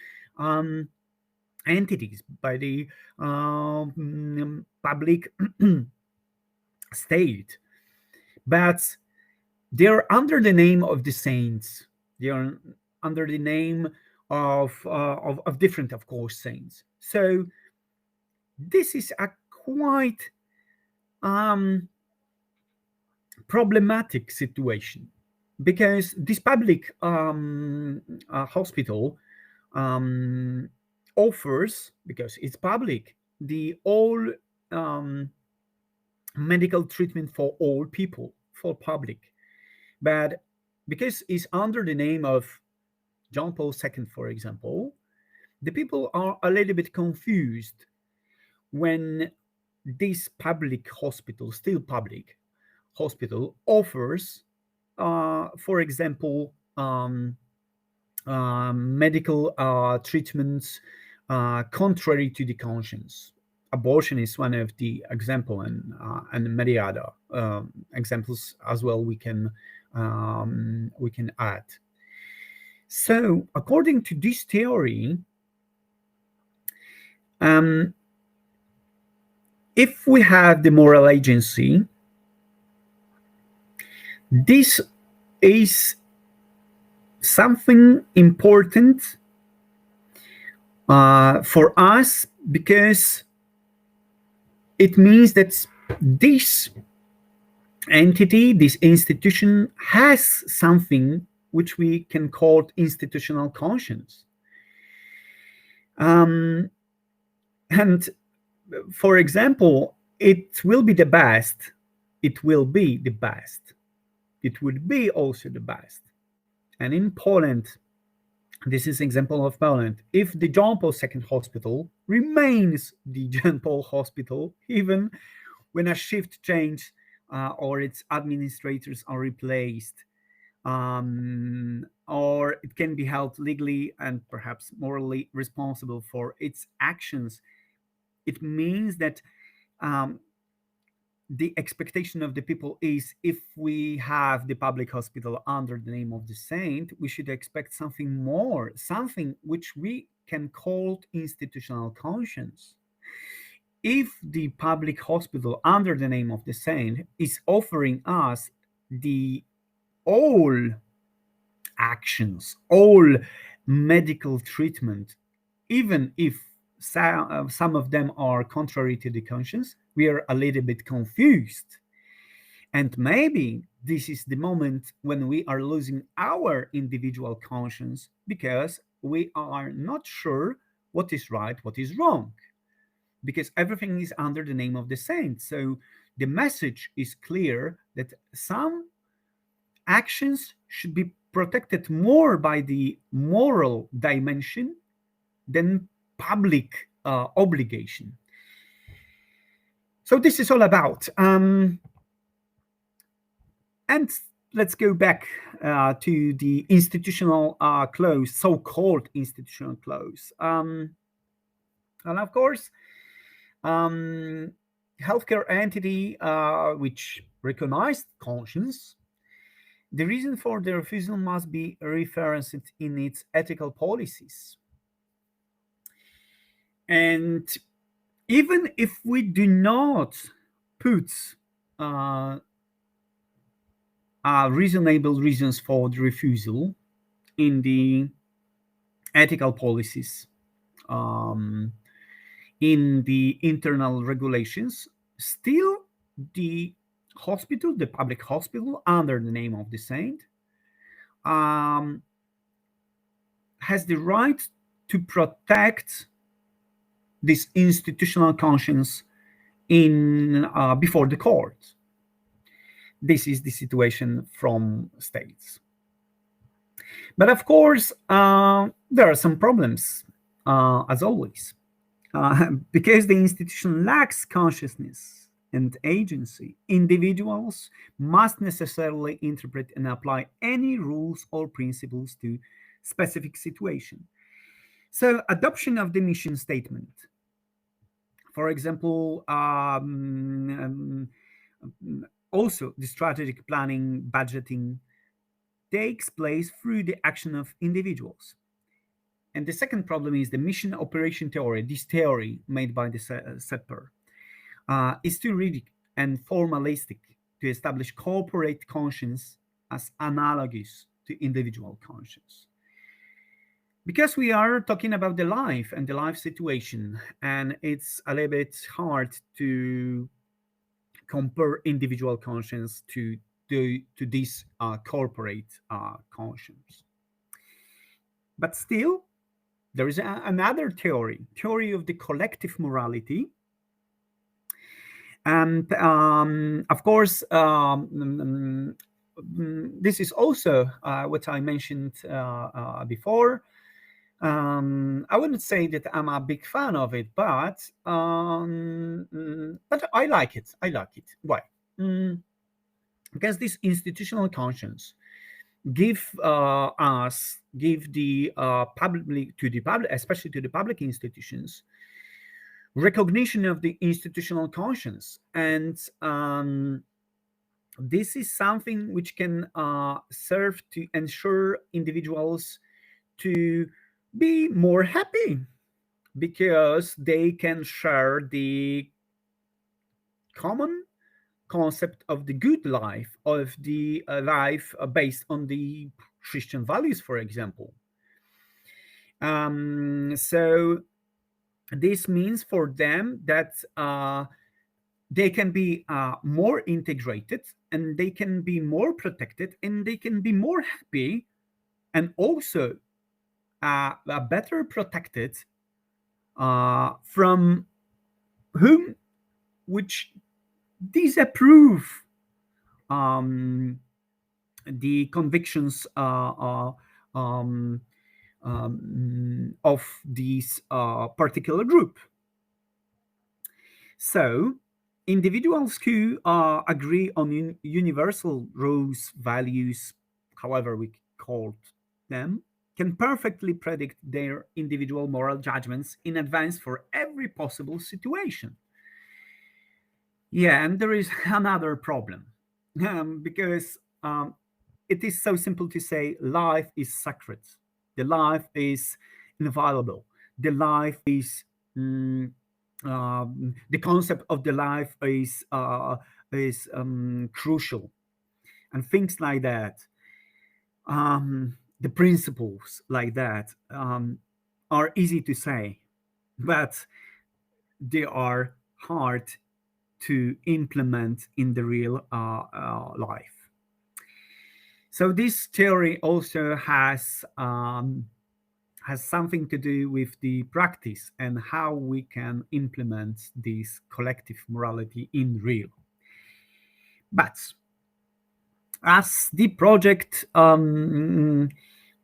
entities, by the public state. But they're under the name of the saints. They are under the name of different, of course, saints. So this is a quite problematic situation, because this public hospital offers, because it's public, the all medical treatment for all people, for public. But because it's under the name of John Paul II, for example, the people are a little bit confused when this public hospital, still public hospital, offers, for example, medical treatments contrary to the conscience. abortion is one of the example, and many other examples as well we can add. So according to this theory, if we have the moral agency, this is something important for us, because it means that this entity, this institution, has something which we can call institutional conscience. And for example, it will be the best. It will be the best. It would be also the best. And in Poland, this is example of Poland. If the John Paul II Hospital remains the John Paul Hospital, even when a shift change or its administrators are replaced, or it can be held legally and perhaps morally responsible for its actions, it means that the expectation of the people is, if we have the public hospital under the name of the saint, we should expect something more, something which we can call institutional conscience. If the public hospital under the name of the saint is offering us the all actions, all medical treatment, even if some of them are contrary to the conscience, we are a little bit confused. And maybe this is the moment when we are losing our individual conscience, because we are not sure what is right, what is wrong, because everything is under the name of the saint. So the message is clear that some actions should be protected more by the moral dimension than public obligation. So this is all about. And let's go back to the institutional clause, so-called institutional clause. And of course, healthcare entity which recognized conscience, the reason for the refusal must be referenced in its ethical policies. And even if we do not put reasonable reasons for the refusal in the ethical policies, in the internal regulations, still the hospital, the public hospital under the name of the saint, has the right to protect this institutional conscience in before the court. This is the situation from states. But of course, there are some problems, as always, because the institution lacks consciousness and agency. Individuals must necessarily interpret and apply any rules or principles to specific situation. So adoption of the mission statement, for example, also the strategic planning, budgeting takes place through the action of individuals. And the second problem is the mission operation theory. This theory made by the SEPR is too rigid and formalistic to establish corporate conscience as analogous to individual conscience. Because we are talking about the life and the life situation, and it's a little bit hard to compare individual conscience to this corporate conscience. But still, there is another theory of the collective morality. And of course, this is also what I mentioned before. I wouldn't say that I'm a big fan of it, but I like it. Why? Because this institutional conscience give the public, especially to the public institutions, recognition of the institutional conscience, and this is something which can serve to ensure individuals to be more happy, because they can share the common concept of the good life, of the life based on the Christian values, for example. So this means for them that they can be more integrated, and they can be more protected, and they can be more happy, and also better protected from whom which disapprove the convictions of this particular group. So individuals who agree on universal rules, values, however we call them, can perfectly predict their individual moral judgments in advance for every possible situation. Yeah, and there is another problem, because it is so simple to say life is sacred, the life is inviolable, the life is the concept of the life is crucial, and things like that. The principles like that are easy to say, but they are hard to implement in the real life. So this theory also has something to do with the practice and how we can implement this collective morality in real. But as the project,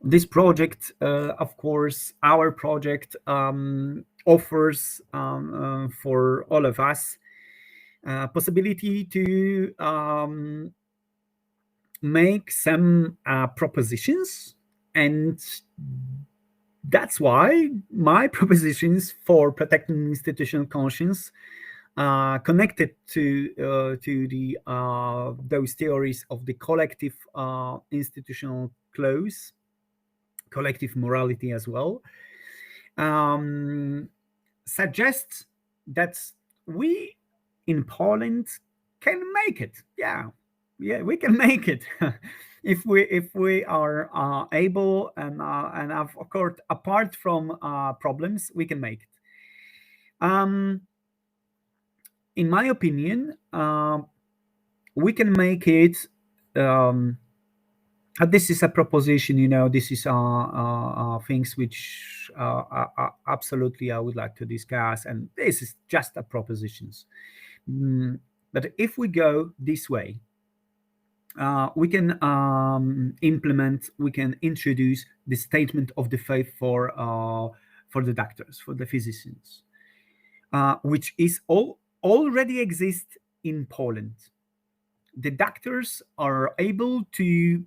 this project, of course, our project offers for all of us possibility to make some propositions, and that's why my propositions for protecting institutional conscience connected to the those theories of the collective institutional clause, collective morality as well, suggests that we in Poland can make it. Yeah, we can make it if we are able, and of course, apart from problems, we can make it. In my opinion, we can make it. This is a proposition, this is things which absolutely I would like to discuss, and this is just a propositions. But if we go this way, we can implement, we can introduce the statement of the faith for the doctors, for the physicians, which is already exist in Poland. The doctors are able to,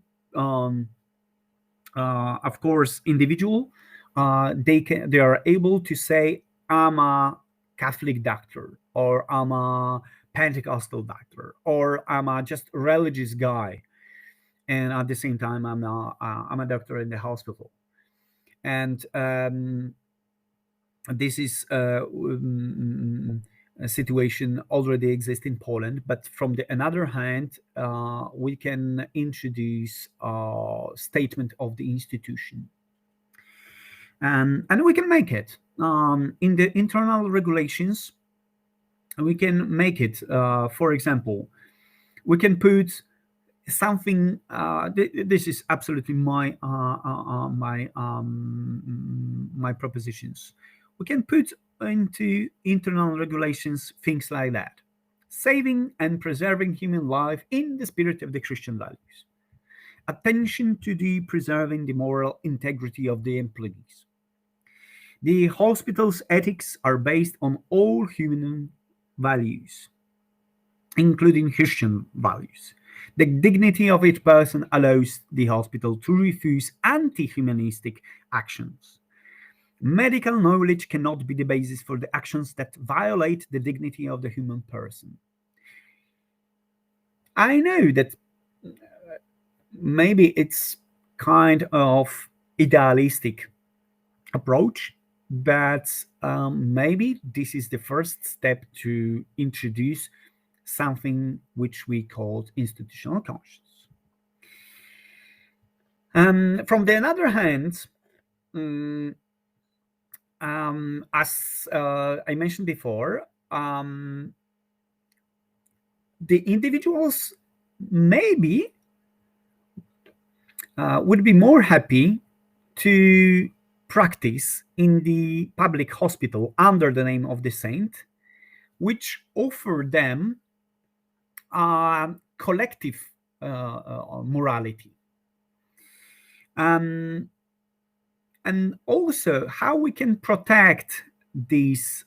of course, individual. They are able to say, I'm a Catholic doctor, or I'm a Pentecostal doctor, or I'm a just religious guy, and at the same time I'm a doctor in the hospital. And this is a situation already exists in Poland, but from the other hand, we can introduce a statement of the institution, and we can make it in the internal regulations. We can make it. For example, we can put something. This is absolutely my my propositions. We can put into internal regulations things like that: saving and preserving human life in the spirit of the Christian values, attention to the preserving the moral integrity of the employees. The hospital's ethics are based on all human values, including Christian values. The dignity of each person allows the hospital to refuse anti-humanistic actions. Medical knowledge cannot be the basis for the actions that violate the dignity of the human person. I know that maybe it's kind of idealistic approach, but maybe this is the first step to introduce something which we called institutional conscience. From the other hand, as I mentioned before, the individuals maybe would be more happy to practice in the public hospital under the name of the saint, which offer them collective morality. And also how we can protect these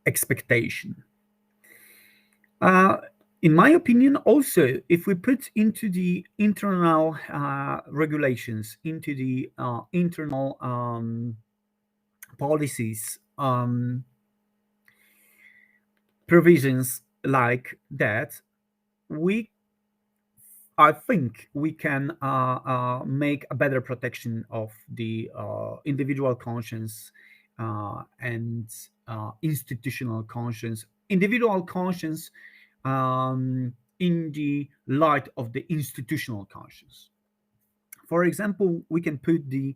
expectation. In my opinion, also, if we put into the internal regulations, into the internal policies, provisions like that, I think we can make a better protection of the individual conscience and institutional conscience. Individual conscience in the light of the institutional conscience. For example, we can put the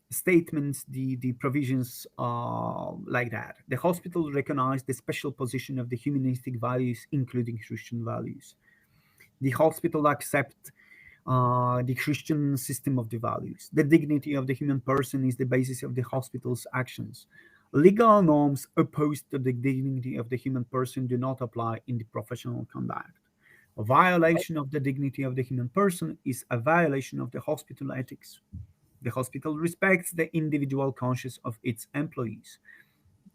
statements, the provisions like that. The hospital recognized the special position of the humanistic values, including Christian values. The hospital accepts the Christian system of the values. The dignity of the human person is the basis of the hospital's actions. Legal norms opposed to the dignity of the human person do not apply in the professional conduct. A violation of the dignity of the human person is a violation of the hospital ethics. The hospital respects the individual conscience of its employees.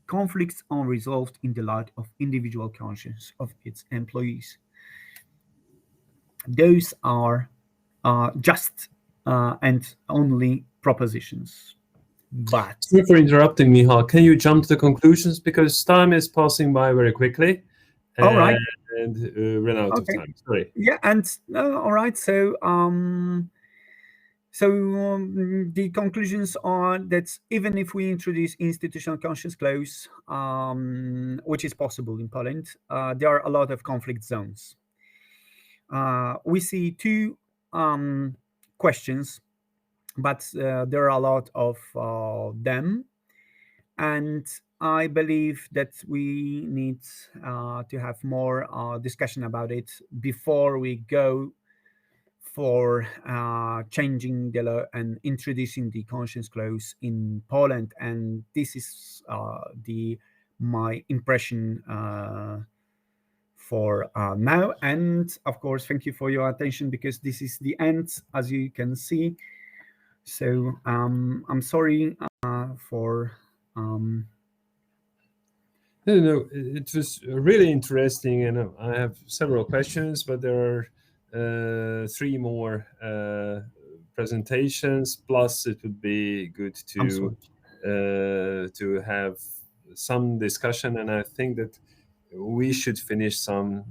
Conflicts are resolved in the light of individual conscience of its employees. Those are just and only propositions. But sorry for interrupting, Michal. Can you jump to the conclusions, because time is passing by very quickly? All right. And run out of time. Sorry. Yeah, and all right. So, the conclusions are that even if we introduce institutional conscience clause, which is possible in Poland, there are a lot of conflict zones. We see two questions, but there are a lot of them, and I believe that we need to have more discussion about it before we go for changing the law and introducing the conscience clause in Poland. And this is my impression for now. And of course, thank you for your attention, because this is the end, as you can see. So I'm sorry for. No, it was really interesting, and I have several questions, but there are 3 more presentations. Plus, it would be good to have some discussion, and I think that we should finish some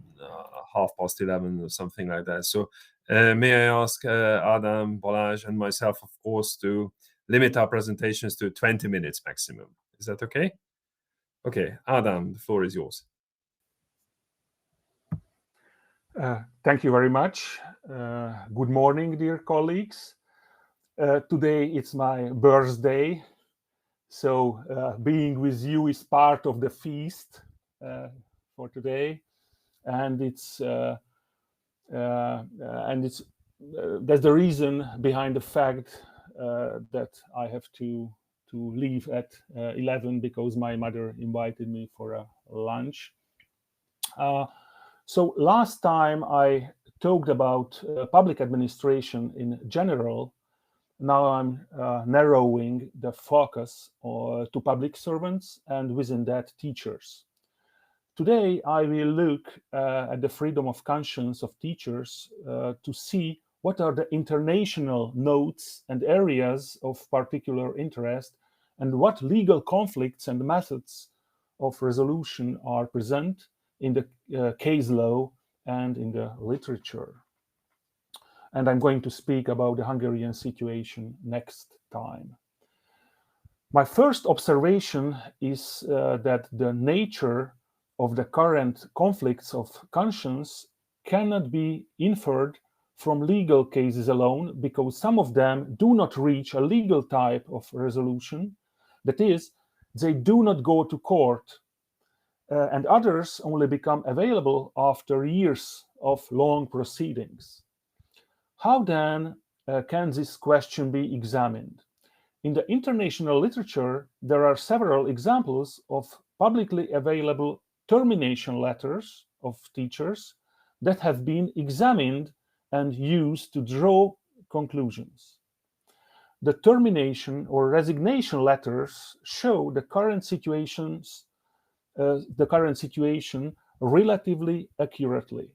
11:30 or something like that. So, may I ask Adam, Balázs, and myself, of course, to limit our presentations to 20 minutes maximum. Is that okay? Okay, Adam, the floor is yours. Thank you very much. Good morning, dear colleagues. Today it's my birthday, so being with you is part of the feast for today, and it's that's the reason behind the fact that I have to leave at 11, because my mother invited me for a lunch. So last time I talked about public administration in general. Now I'm narrowing the focus to public servants, and within that, teachers. Today I will look at the freedom of conscience of teachers to see what are the international nodes and areas of particular interest, and what legal conflicts and methods of resolution are present in the case law and in the literature. And I'm going to speak about the Hungarian situation next time. My first observation is that the nature of the current conflicts of conscience cannot be inferred from legal cases alone, because some of them do not reach a legal type of resolution. That is, they do not go to court, and others only become available after years of long proceedings. How then can this question be examined? In the international literature, there are several examples of publicly available termination letters of teachers that have been examined and used to draw conclusions. The termination or resignation letters show the current situation relatively accurately.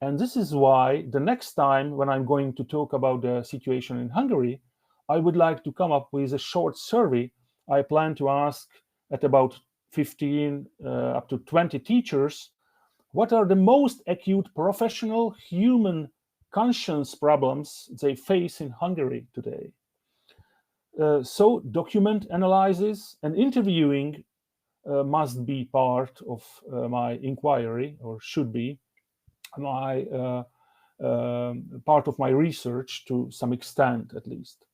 And this is why the next time when I'm going to talk about the situation in Hungary, I would like to come up with a short survey. I plan to ask at about 15 up to 20 teachers, what are the most acute professional human conscience problems they face in Hungary today? So document analysis and interviewing must be part of my inquiry, or should be my part of my research to some extent at least.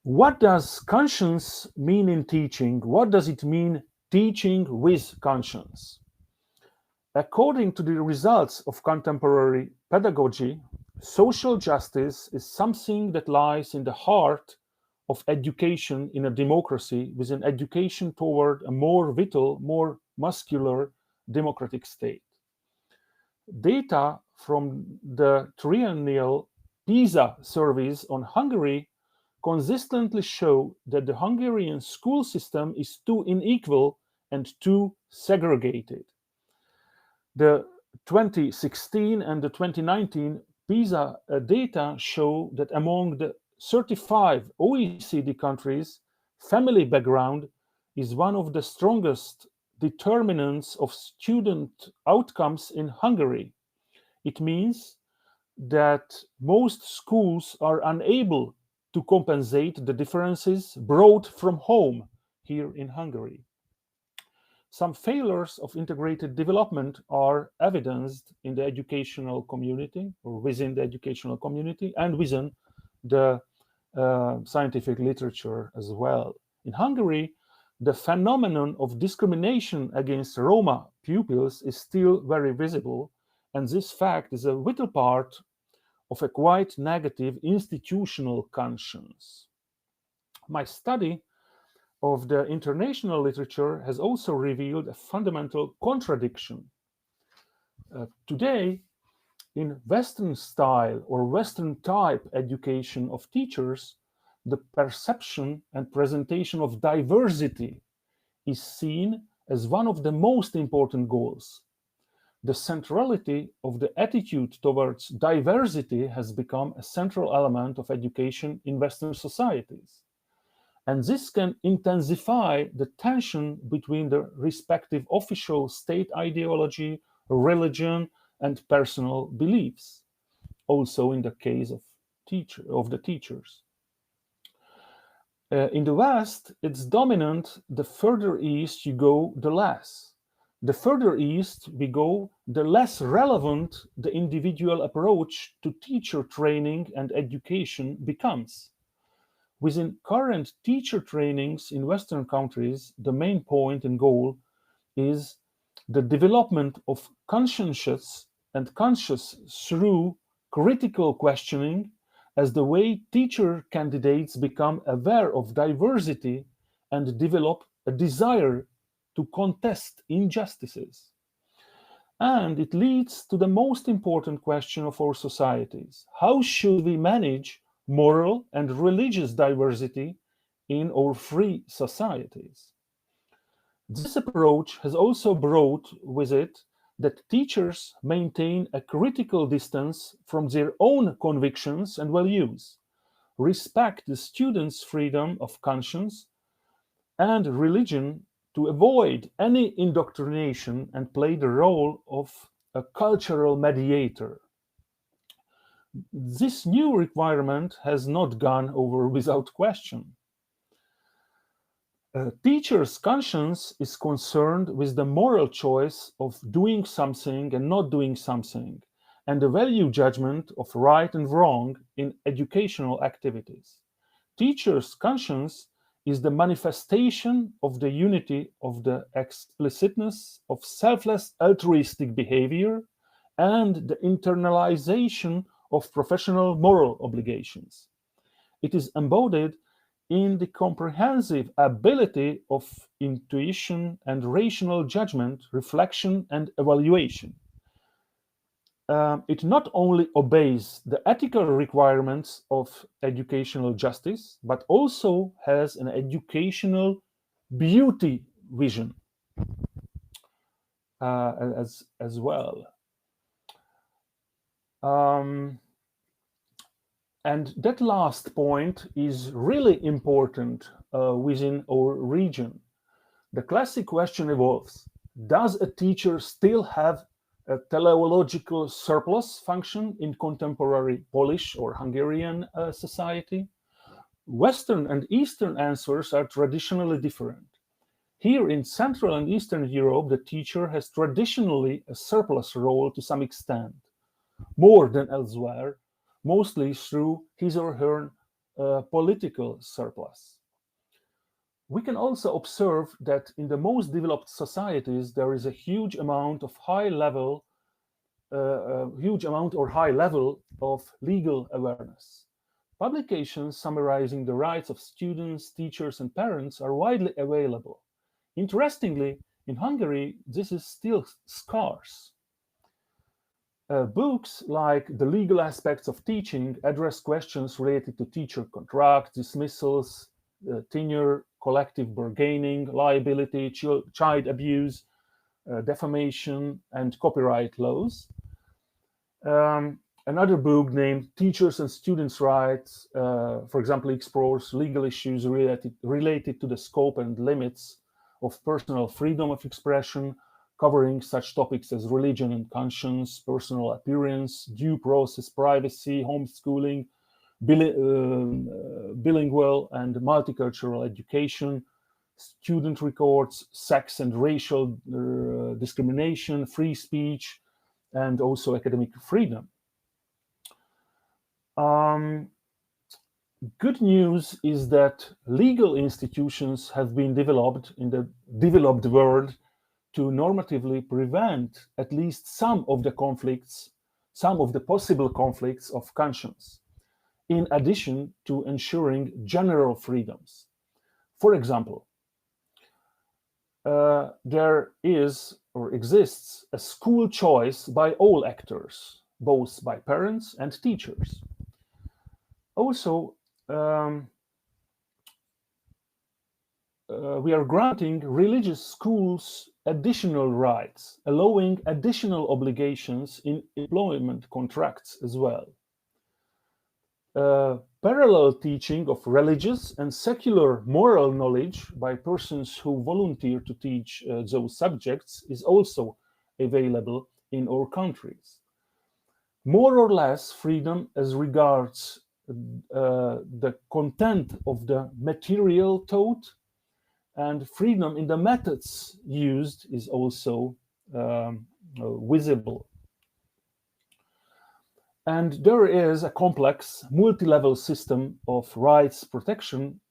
What does conscience mean in teaching? What does it mean teaching with conscience? According to the results of contemporary pedagogy, social justice is something that lies in the heart of education in a democracy, with an education toward a more vital, more muscular democratic state. Data from the triennial PISA surveys on Hungary consistently show that the Hungarian school system is too unequal and too segregated. The 2016 and the 2019 PISA data show that among the 35 OECD countries, family background is one of the strongest determinants of student outcomes in Hungary. It means that most schools are unable to compensate the differences brought from home here in Hungary. Some failures of integrated development are evidenced in the educational community, or within the educational community, and within the scientific literature as well. In Hungary, the phenomenon of discrimination against Roma pupils is still very visible, and this fact is a vital part of a quite negative institutional conscience. My study of the international literature has also revealed a fundamental contradiction. Today, in Western style or Western type education of teachers, the perception and presentation of diversity is seen as one of the most important goals. The centrality of the attitude towards diversity has become a central element of education in Western societies. And this can intensify the tension between the respective official state ideology, religion, and personal beliefs, also in the case of the teachers. In the West, it's dominant: the further east you go, the less. The further east we go, the less relevant the individual approach to teacher training and education becomes. Within current teacher trainings in Western countries, the main point and goal is the development of conscientious and conscious through critical questioning, as the way teacher candidates become aware of diversity and develop a desire to contest injustices. And it leads to the most important question of our societies: how should we manage moral and religious diversity in our free societies? This approach has also brought with it that teachers maintain a critical distance from their own convictions and values, respect the students' freedom of conscience and religion to avoid any indoctrination, and play the role of a cultural mediator. This new requirement has not gone over without question. A teacher's conscience is concerned with the moral choice of doing something and not doing something, and the value judgment of right and wrong in educational activities. Teacher's conscience is the manifestation of the unity of the explicitness of selfless altruistic behavior and the internalization of professional moral obligations. It is embodied in the comprehensive ability of intuition and rational judgment, reflection, and evaluation. It not only obeys the ethical requirements of educational justice, but also has an educational beauty vision as well. And that last point is really important within our region. The classic question evolves: does a teacher still have a teleological surplus function in contemporary Polish or Hungarian society? Western and Eastern answers are traditionally different. Here in Central and Eastern Europe, the teacher has traditionally a surplus role to some extent, more than elsewhere, mostly through his or her political surplus. We can also observe that in the most developed societies, there is a huge amount or high level of legal awareness. Publications summarizing the rights of students, teachers, and parents are widely available. Interestingly, in Hungary, this is still scarce. Books like The Legal Aspects of Teaching address questions related to teacher contracts, dismissals, tenure, collective bargaining, liability, child abuse, defamation, and copyright laws. Another book named Teachers and Students' Rights, for example, explores legal issues related to the scope and limits of personal freedom of expression, covering such topics as religion and conscience, personal appearance, due process, privacy, homeschooling, bilingual and multicultural education, student records, sex and racial discrimination, free speech, and also academic freedom. Good news is that legal institutions have been developed in the developed world to normatively prevent at least some of the possible conflicts of conscience, in addition to ensuring general freedoms. For example, there is or exists a school choice by all actors, both by parents and teachers. Also, we are granting religious schools additional rights, allowing additional obligations in employment contracts as well. Parallel teaching of religious and secular moral knowledge by persons who volunteer to teach those subjects is also available in our countries. More or less freedom as regards the content of the material taught, and freedom in the methods used is also visible. And there is a complex multi-level system of rights protection.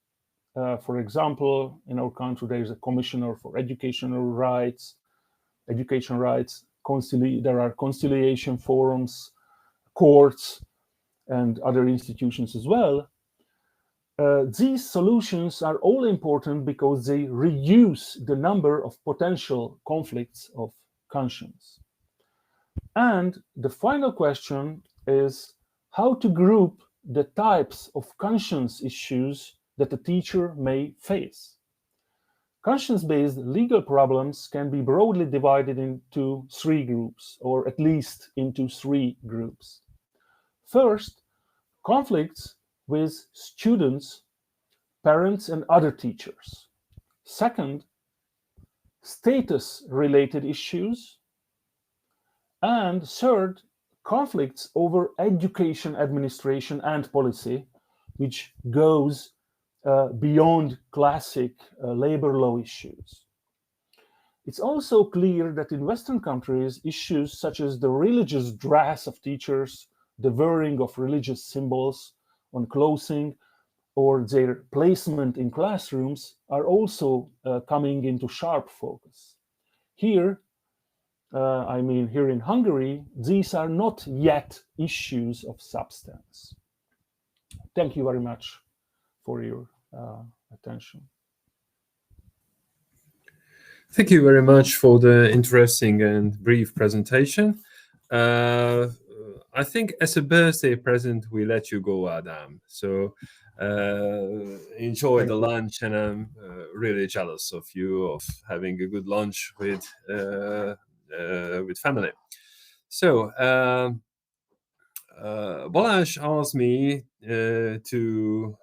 For example, in our country, there is a commissioner for education rights. There are conciliation forums, courts, and other institutions as well. These solutions are all important because they reduce the number of potential conflicts of conscience. And the final question is how to group the types of conscience issues that a teacher may face. Conscience-based legal problems can be broadly divided into three groups, or at least into three groups. First, conflicts with students, parents, and other teachers. Second, status-related issues. And third, conflicts over education administration and policy, which goes beyond classic labor law issues. It's also clear that in Western countries, issues such as the religious dress of teachers, the wearing of religious symbols on clothing, or their placement in classrooms are also coming into sharp focus. Here, here in Hungary, these are not yet issues of substance. Thank you very much for your attention. Thank you very much for the interesting and brief presentation. I think as a birthday present, we let you go, Adam. So enjoy the lunch, and I'm really jealous of you of having a good lunch with family. So Balázs asked me to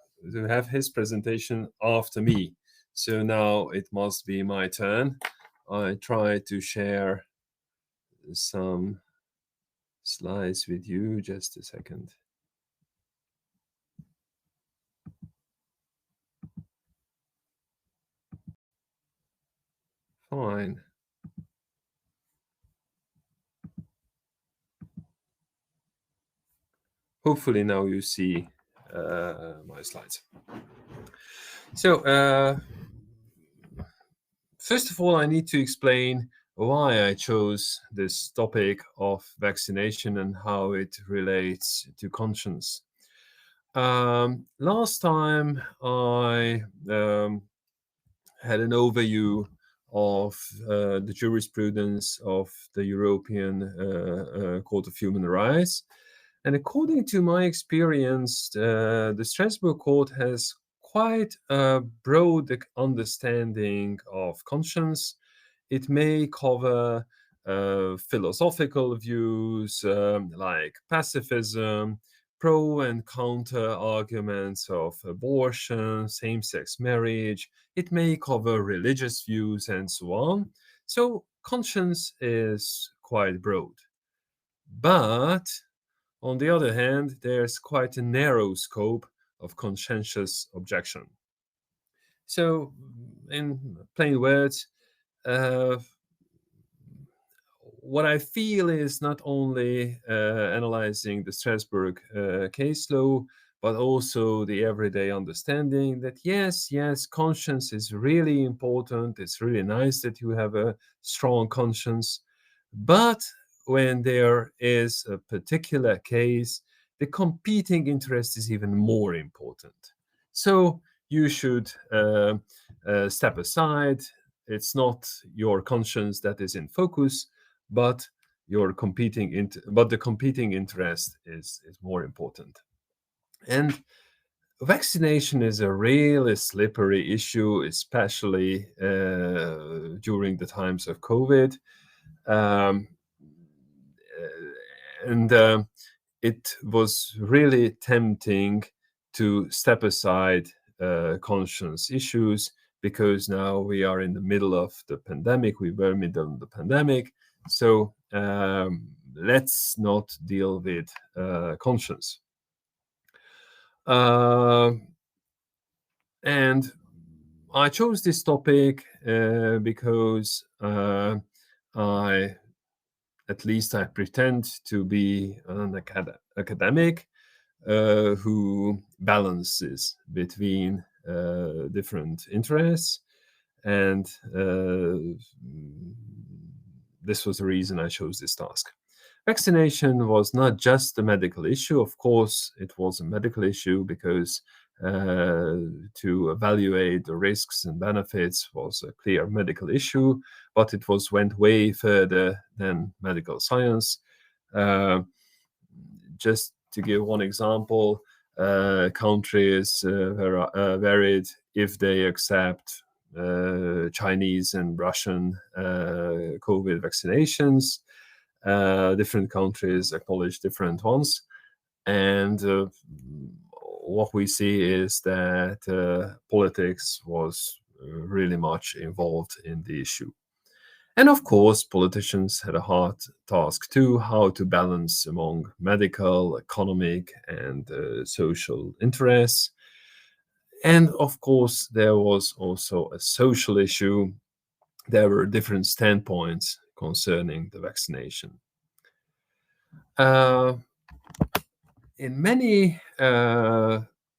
have his presentation after me. So now it must be my turn. I try to share some slides with you. Just a second. Fine. Hopefully now you see my slides. So first of all, I need to explain why I chose this topic of vaccination and how it relates to conscience. Last time I had an overview of the jurisprudence of the European Court of Human Rights. And according to my experience, the Strasbourg Court has quite a broad understanding of conscience. It may cover philosophical views like pacifism, pro and counter arguments of abortion, same-sex marriage. It may cover religious views and so on. So conscience is quite broad. But on the other hand, there's quite a narrow scope of conscientious objection. So, in plain words, what I feel is not only analyzing the Strasbourg case law, but also the everyday understanding that yes, conscience is really important. It's really nice that you have a strong conscience. But when there is a particular case, the competing interest is even more important. So you should step aside. It's not your conscience that is in focus, but the competing interest is more important. And vaccination is a really slippery issue, especially during the times of COVID. It was really tempting to step aside conscience issues because now we are in the middle of the pandemic. We were in the middle of the pandemic. So let's not deal with conscience. And I chose this topic because I pretend to be an academic who balances between different interests. And this was the reason I chose this task. Vaccination was not just a medical issue. Of course, it was a medical issue because to evaluate the risks and benefits was a clear medical issue, but it went way further than medical science. Just to give one example, countries varied if they accept Chinese and Russian COVID vaccinations. Different countries acknowledge different ones. And what we see is that politics was really much involved in the issue. And of course, politicians had a hard task too, how to balance among medical, economic, and social interests. And of course, there was also a social issue. There were different standpoints concerning the vaccination. In many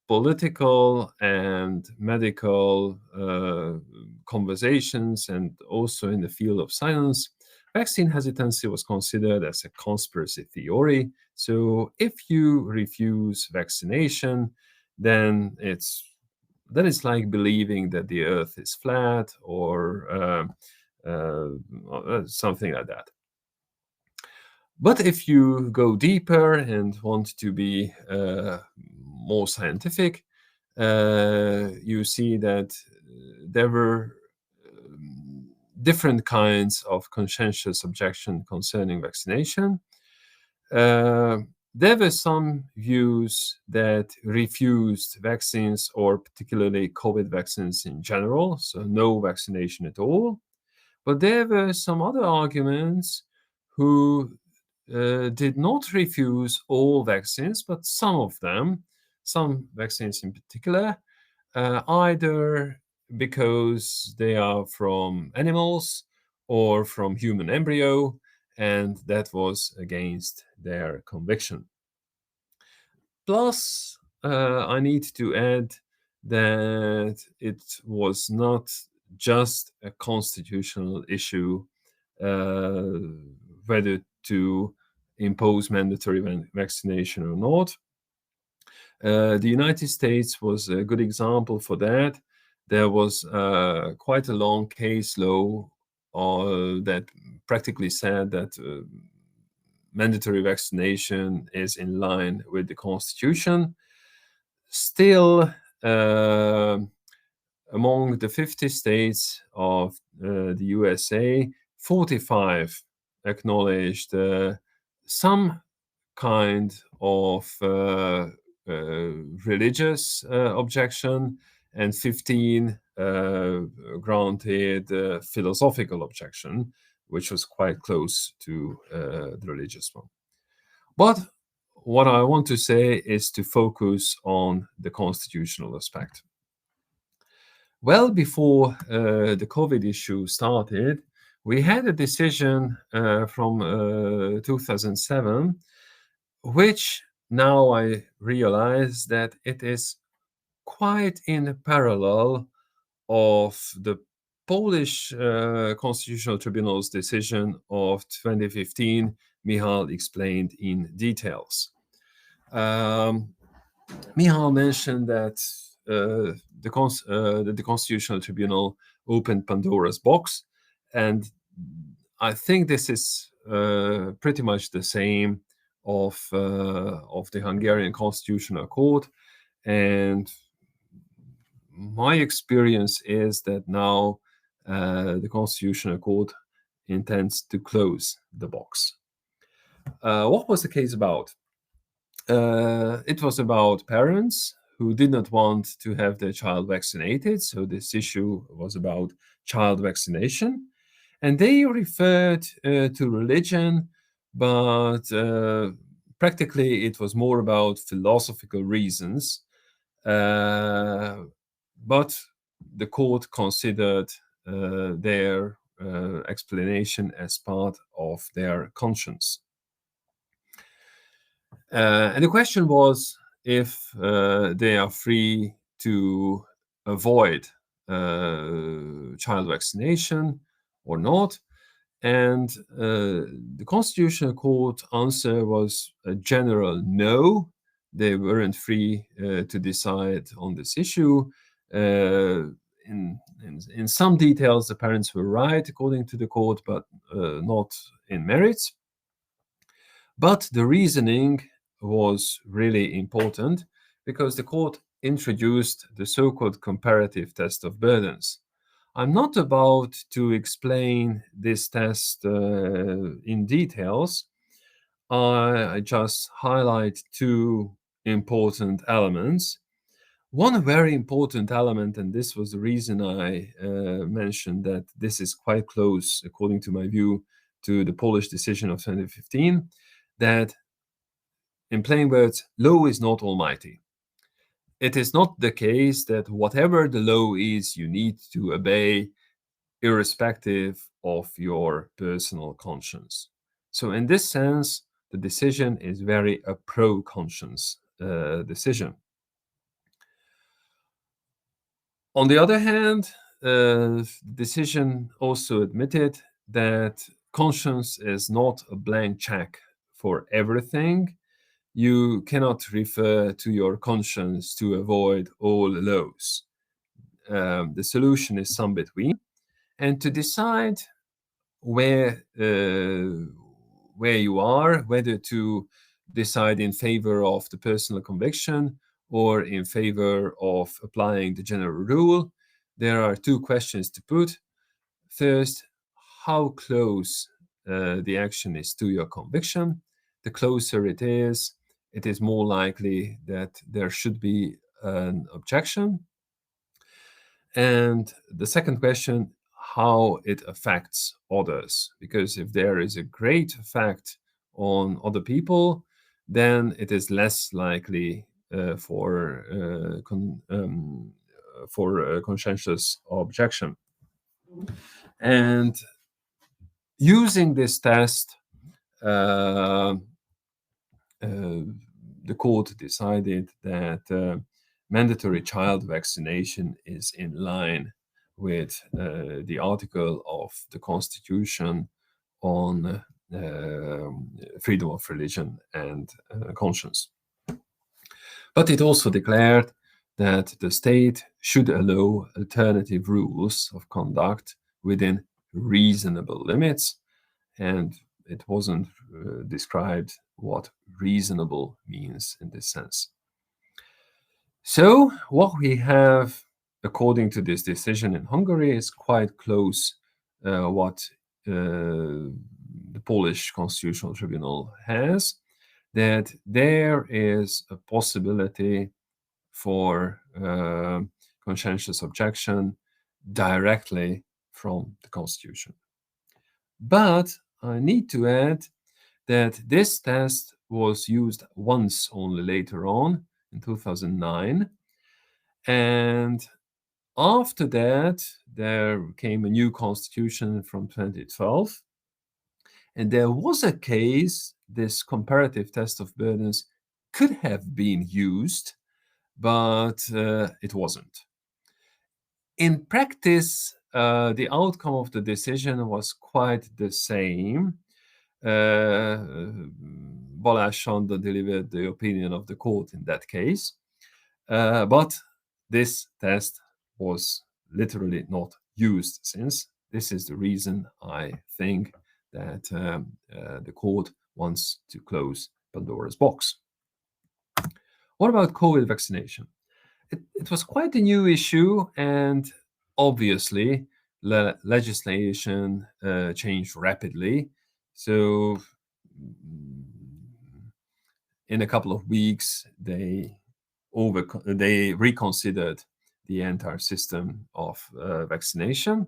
political and medical conversations, and also in the field of science, vaccine hesitancy was considered as a conspiracy theory. So if you refuse vaccination, then it's like believing that the earth is flat or something like that. But if you go deeper and want to be more scientific, you see that there were different kinds of conscientious objection concerning vaccination. There were some views that refused vaccines, or particularly COVID vaccines in general, so no vaccination at all. But there were some other arguments who did not refuse all vaccines, but some of them, some vaccines in particular, either because they are from animals or from human embryo, and that was against their conviction. Plus, I need to add that it was not just a constitutional issue whether to impose mandatory vaccination or not. The United States was a good example for that. There was quite a long case law that practically said that mandatory vaccination is in line with the Constitution. Still, among the 50 states of the USA, 45 acknowledged some kind of religious objection, and 15 granted philosophical objection, which was quite close to the religious one. But what I want to say is to focus on the constitutional aspect. Well before the COVID issue started, we had a decision from 2007, which now I realize that it is quite in parallel of the Polish Constitutional Tribunal's decision of 2015. Michal explained in details. Michal mentioned that the Constitutional Tribunal opened Pandora's box, and I think this is pretty much the same of the Hungarian Constitutional Court. And my experience is that now the Constitutional Court intends to close the box. What was the case about? It was about parents who did not want to have their child vaccinated. So this issue was about child vaccination. And they referred to religion, but practically it was more about philosophical reasons. But the court considered their explanation as part of their conscience. And the question was if they are free to avoid child vaccination or not. And the Constitutional Court answer was a general no. They weren't free to decide on this issue. In some details, the parents were right, according to the court, but not in merits. But the reasoning was really important because the court introduced the so-called comparative test of burdens. I'm not about to explain this test in details. I just highlight two important elements. One very important element, and this was the reason I mentioned that this is quite close, according to my view, to the Polish decision of 2015, that in plain words, law is not almighty. It is not the case that whatever the law is, you need to obey irrespective of your personal conscience. So in this sense, the decision is very a pro-conscience decision. On the other hand, the decision also admitted that conscience is not a blank check for everything. You cannot refer to your conscience to avoid all laws. The solution is some between, and to decide where you are, whether to decide in favor of the personal conviction or in favor of applying the general rule, there are two questions to put. First, how close the action is to your conviction. The closer it is more likely that there should be an objection. And the second question, how it affects others. Because if there is a great effect on other people, then it is less likely for conscientious objection. And using this test, the court decided that mandatory child vaccination is in line with the article of the Constitution on freedom of religion and conscience. But it also declared that the state should allow alternative rules of conduct within reasonable limits, and it wasn't described what reasonable means in this sense. So what we have, according to this decision in Hungary, is quite close what the Polish Constitutional Tribunal has, that there is a possibility for conscientious objection directly from the Constitution. But I need to add that this test was used once only later on, in 2009. And after that, there came a new constitution from 2012. And there was a case, this comparative test of burdens could have been used, but it wasn't. In practice, the outcome of the decision was quite the same. Balázs Sanda delivered the opinion of the court in that case, but this test was literally not used since. This is the reason I think that the court wants to close Pandora's box. What about COVID vaccination? It was quite a new issue, and obviously legislation changed rapidly. So in a couple of weeks, they reconsidered the entire system of vaccination.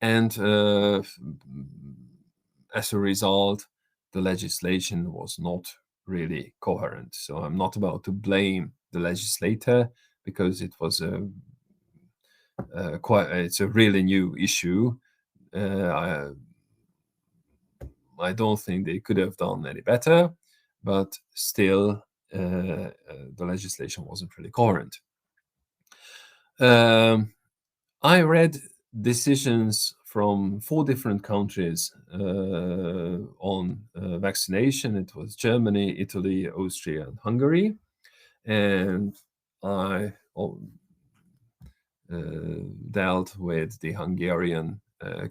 And as a result, the legislation was not really coherent. So I'm not about to blame the legislator, because it was it's a really new issue. I don't think they could have done any better, but still the legislation wasn't really coherent. I read decisions from 4 different countries on vaccination. It was Germany, Italy, Austria, and Hungary. And I dealt with the Hungarian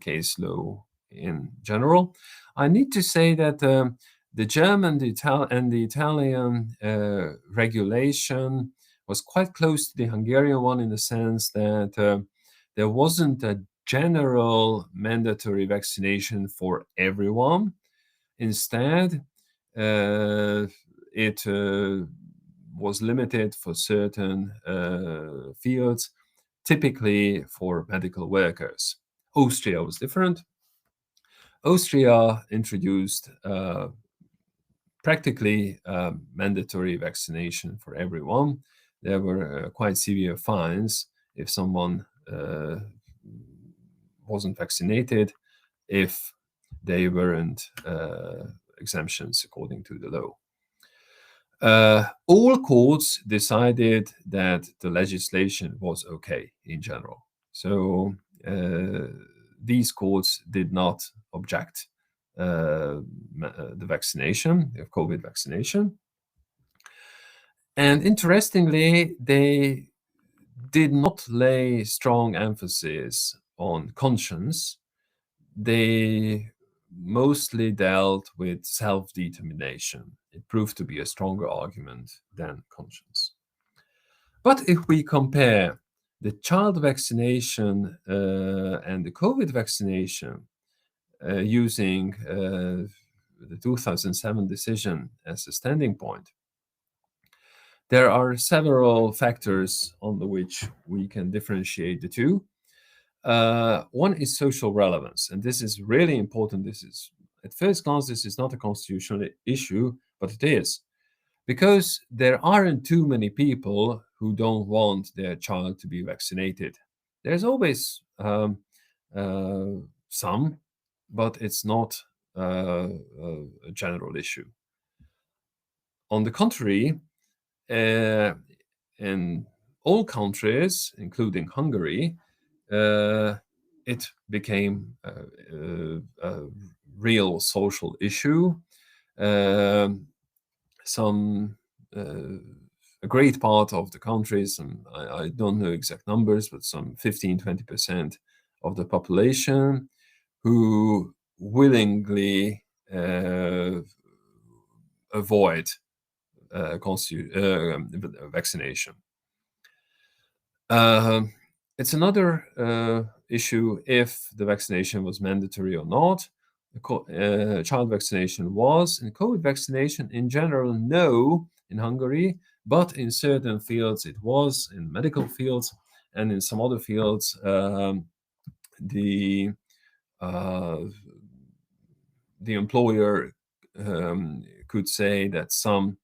case law in general. I need to say that the German and the Italian regulation was quite close to the Hungarian one, in the sense that there wasn't a general mandatory vaccination for everyone. Instead, it was limited for certain fields, typically for medical workers. Austria was different. Austria introduced practically mandatory vaccination for everyone. There were quite severe fines if someone wasn't vaccinated, if they weren't exemptions according to the law. All courts decided that the legislation was okay in general. So these courts did not object the vaccination, the COVID vaccination. And interestingly, they did not lay strong emphasis on conscience. They mostly dealt with self-determination. It proved to be a stronger argument than conscience. But if we compare the child vaccination and the COVID vaccination using the 2007 decision as a standing point, there are several factors on which we can differentiate the two. One is social relevance, and this is really important. This is, at first glance, this is not a constitutional issue, but it is, because there aren't too many people who don't want their child to be vaccinated. There's always some, but it's not a general issue. On the contrary, in all countries, including Hungary, it became a real social issue. A great part of the countries, and I don't know exact numbers, but some 15-20% of the population who willingly avoid vaccination. It's another issue if the vaccination was mandatory or not. Child vaccination was, and COVID vaccination in general, no, in Hungary, but in certain fields it was, in medical fields, and in some other fields the employer could say that some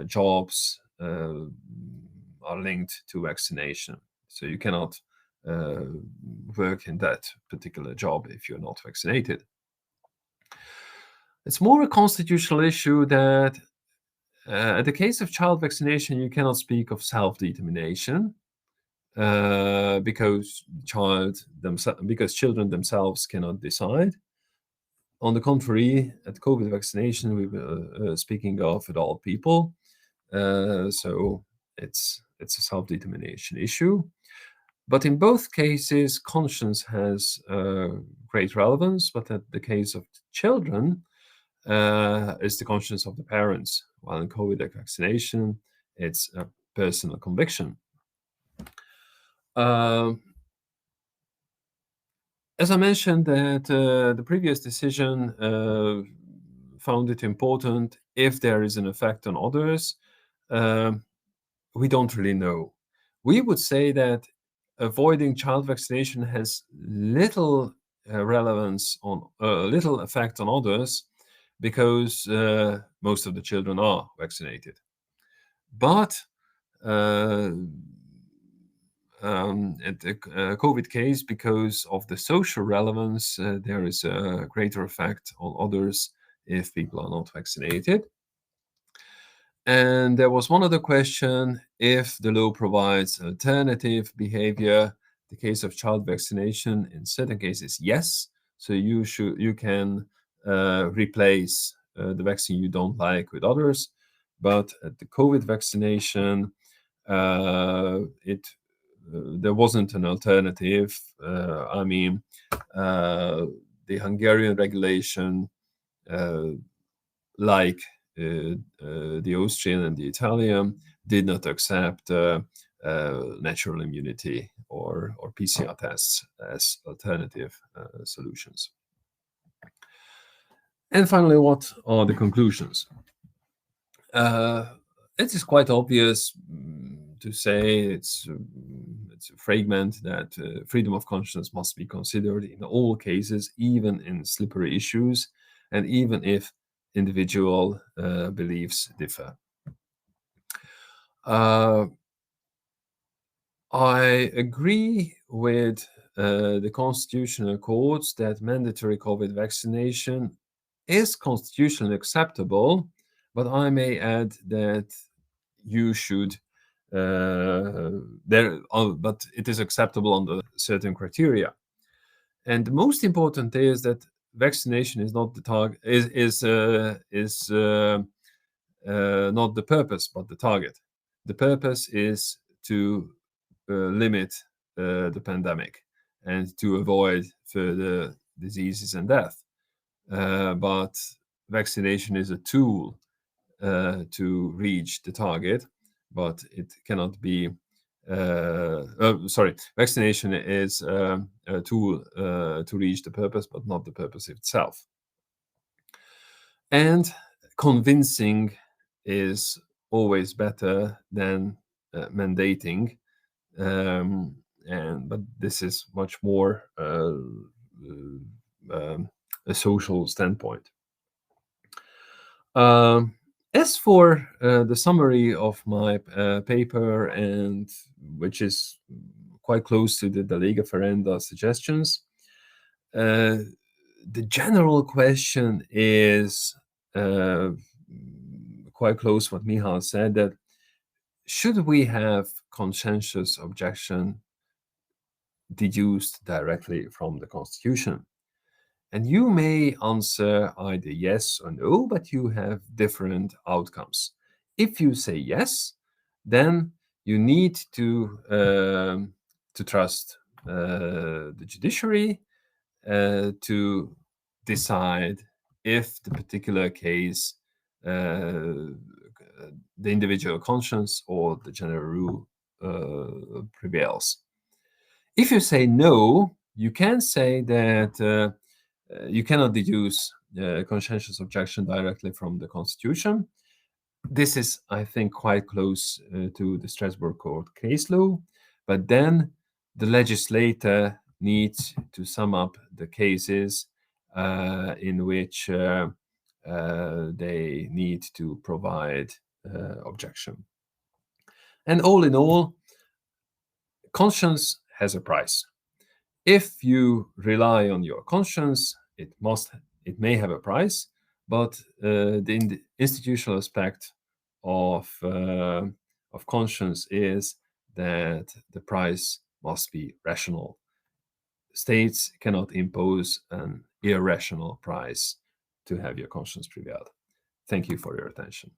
jobs are linked to vaccination. So you cannot work in that particular job if you're not vaccinated. It's more a constitutional issue that in the case of child vaccination, you cannot speak of self-determination because children themselves cannot decide. On the contrary, at COVID vaccination, we were speaking of adult people. So it's a self-determination issue. But in both cases, conscience has great relevance. But at the case of children, it's the conscience of the parents. While in COVID vaccination, it's a personal conviction. As I mentioned, that the previous decision found it important if there is an effect on others. We don't really know. We would say that avoiding child vaccination has little relevance on little effect on others because most of the children are vaccinated. But at the COVID case, because of the social relevance, there is a greater effect on others if people are not vaccinated. And there was one other question: if the law provides alternative behavior, the case of child vaccination, in certain cases, yes. So you can replace the vaccine you don't like with others. But at the COVID vaccination, there wasn't an alternative. The Hungarian regulation, like the Austrian and the Italian, did not accept natural immunity or PCR tests as alternative solutions. And finally, what are the conclusions? It is quite obvious to say it's a fragment that freedom of conscience must be considered in all cases, even in slippery issues, and even if individual beliefs differ. I agree with the Constitutional Court that mandatory COVID vaccination is constitutionally acceptable, but I may add that you should but it is acceptable under certain criteria. And the most important is that vaccination is not the target, is not the purpose, but the target. The purpose is to limit the pandemic and to avoid further diseases and death. But vaccination is a tool to reach the target, but it cannot be. Vaccination is a tool to reach the purpose, but not the purpose itself. And convincing is always better than mandating, but this is much more a social standpoint. As for the summary of my paper, and which is quite close to the Lega Ferenda suggestions, the general question is quite close to what Michal said, that should we have conscientious objection deduced directly from the Constitution? And you may answer either yes or no, but you have different outcomes. If you say yes, then you need to trust the judiciary to decide if the particular case, the individual conscience or the general rule prevails. If you say no, you can say that you cannot deduce conscientious objection directly from the Constitution. This is, I think, quite close to the Strasbourg Court case law, but then the legislator needs to sum up the cases in which they need to provide objection. And all in all, conscience has a price. If you rely on your conscience, it may have a price, but the institutional aspect of conscience is that the price must be rational. States cannot impose an irrational price to have your conscience prevail. Thank you for your attention.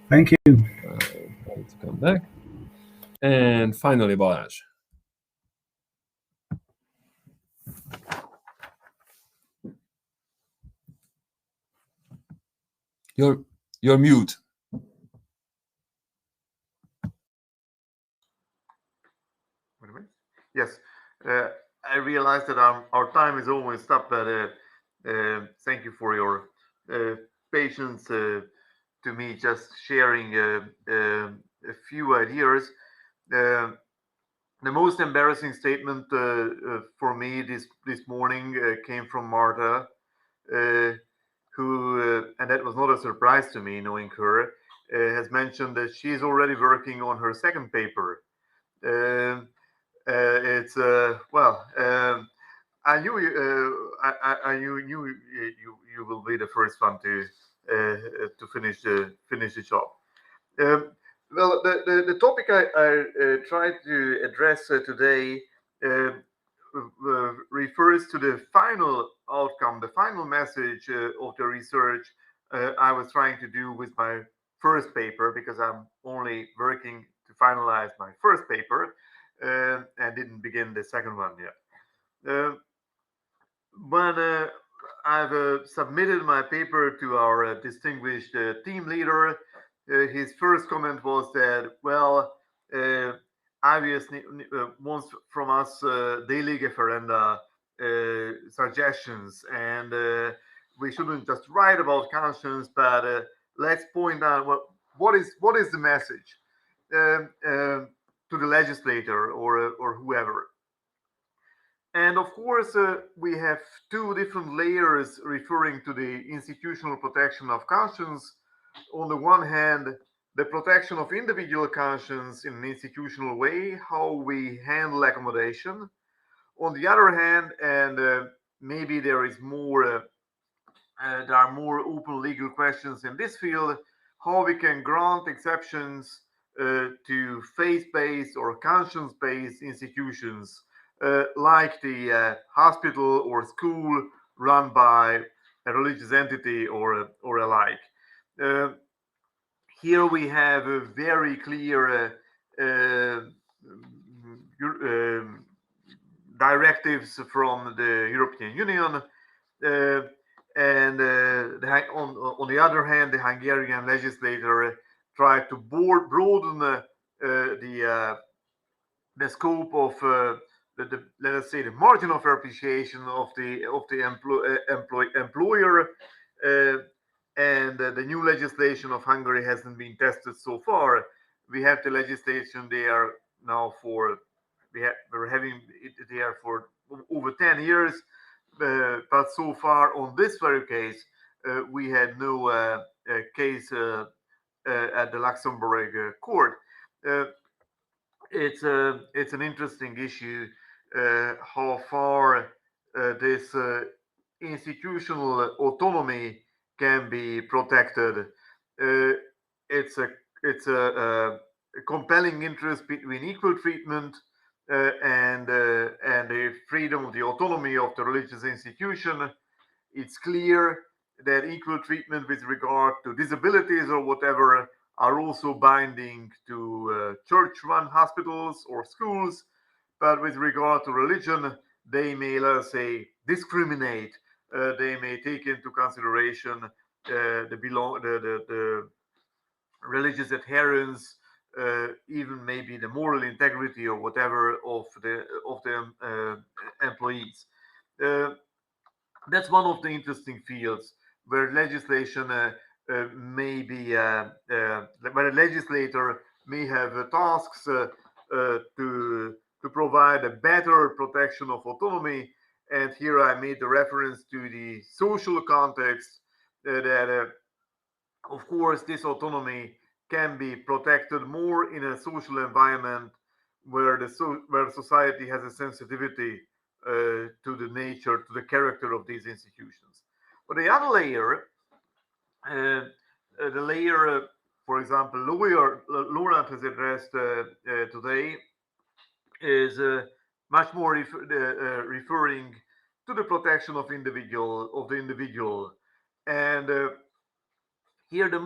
Thank you. To come back. And finally, Balázs. You're mute. Wait a minute. Yes, I realize that our time is almost up, but thank you for your patience to me just sharing a few ideas. The most embarrassing statement for me this morning came from Marta, who, and that was not a surprise to me knowing her, has mentioned that she's already working on her second paper. It's I knew you will be the first one to finish the job. Well, the topic I tried to address today refers to the final outcome, the final message of the research I was trying to do with my first paper, because I'm only working to finalize my first paper and didn't begin the second one yet. When I've submitted my paper to our distinguished team leader. His first comment was that, well, obviously wants from us daily referenda suggestions, and we shouldn't just write about conscience, but let's point out what is the message to the legislator or whoever. And of course, we have two different layers referring to the institutional protection of conscience. On the one hand, the protection of individual conscience in an institutional way, how we handle accommodation. On the other hand, and maybe there is more, there are more open legal questions in this field, how we can grant exceptions to faith-based or conscience-based institutions like the hospital or school run by a religious entity or alike. Here we have a very clear directives from the European Union. And on the other hand, the Hungarian legislator tried to broaden the scope of let us say the margin of appreciation of the employer, and the new legislation of Hungary hasn't been tested so far. We have the legislation there now for we're having it there for over 10 years, but so far on this very case we had no case at the Luxembourg court. It's an interesting issue how far this institutional autonomy can be protected. It's a compelling interest between equal treatment and the freedom of the autonomy of the religious institution. It's clear that equal treatment with regard to disabilities or whatever are also binding to church-run hospitals or schools, but with regard to religion, they may, let's say, discriminate. They may take into consideration the religious adherence, even maybe the moral integrity or whatever of the employees. That's one of the interesting fields where legislation may be where a legislator may have tasks to provide a better protection of autonomy. And here I made the reference to the social context that of course this autonomy can be protected more in a social environment where where society has a sensitivity to the nature, to the character of these institutions. But the other layer, the layer, for example, Laurent has addressed today, is much more referring to the protection of the individual, and here the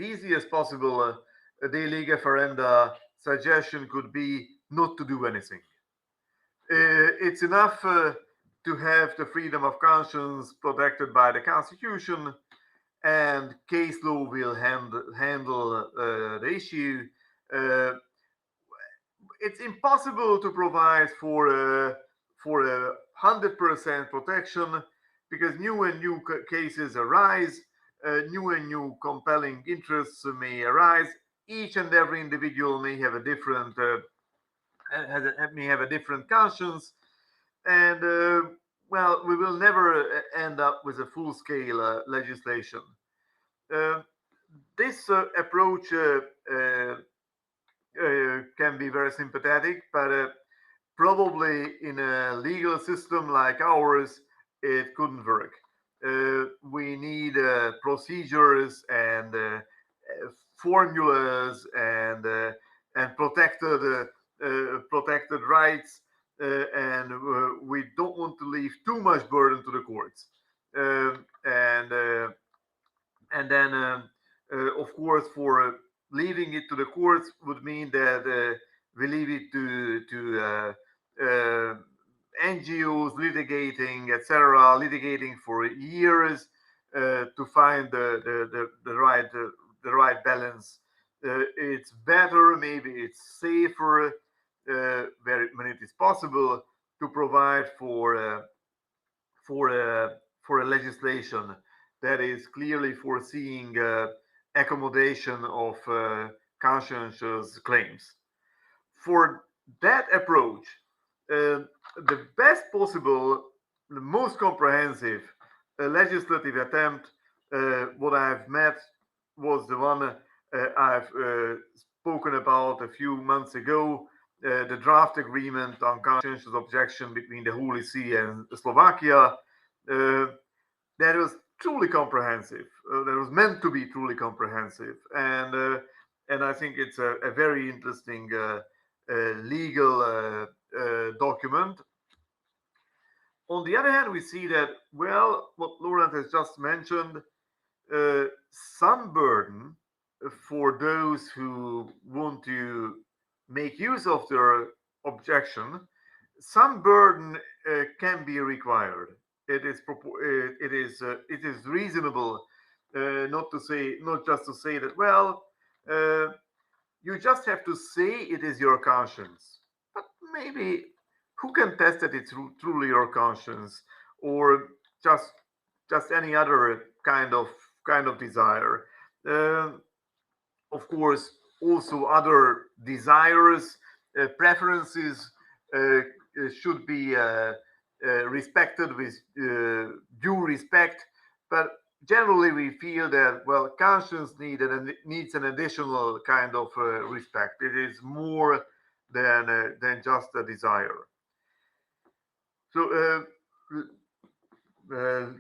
easiest possible de lege ferenda suggestion could be not to do anything. It's enough to have the freedom of conscience protected by the Constitution, and case law will handle the issue. It's impossible to provide for a 100% protection because new cases arise, new and new compelling interests may arise. Each and every individual may have a different conscience, and well, we will never end up with a full-scale legislation. This approach can be very sympathetic, but probably in a legal system like ours, it couldn't work. We need procedures and formulas and protected rights, and we don't want to leave too much burden to the courts. And then, of course, for leaving it to the courts would mean that we leave it to NGOs litigating, etc., litigating for years to find the right balance. It's better, maybe it's safer, when it is possible, to provide for a legislation that is clearly foreseeing accommodation of conscientious claims. For that approach, the best possible, the most comprehensive legislative attempt what I've met was the one I've spoken about a few months ago, the draft agreement on conscientious objection between the Holy See and Slovakia. That was truly comprehensive. That was meant to be truly comprehensive, and I think it's a very interesting legal document. On the other hand, we see that, well, what Laurent has just mentioned, some burden for those who want to make use of their objection, some burden can be required. It is reasonable not just to say that, well, you just have to say it is your conscience, but maybe who can test that it's truly your conscience, or just any other kind of desire. Of course, also other desires, preferences should be respected with due respect, but generally we feel that, well, conscience needs an additional kind of respect. It is more than just a desire. So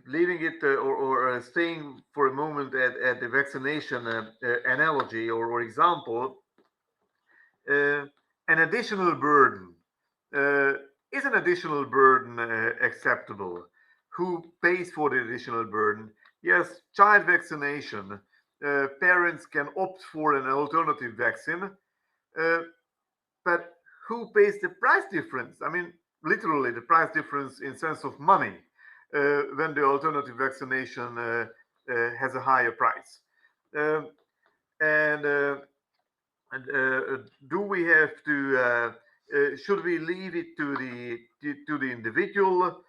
leaving it or staying for a moment at the vaccination analogy or example, an additional burden. Is an additional burden acceptable? Who pays for the additional burden? Yes, child vaccination. Parents can opt for an alternative vaccine, but who pays the price difference? I mean, literally the price difference in sense of money when the alternative vaccination has a higher price. Do we have to? Should we leave it to the individual?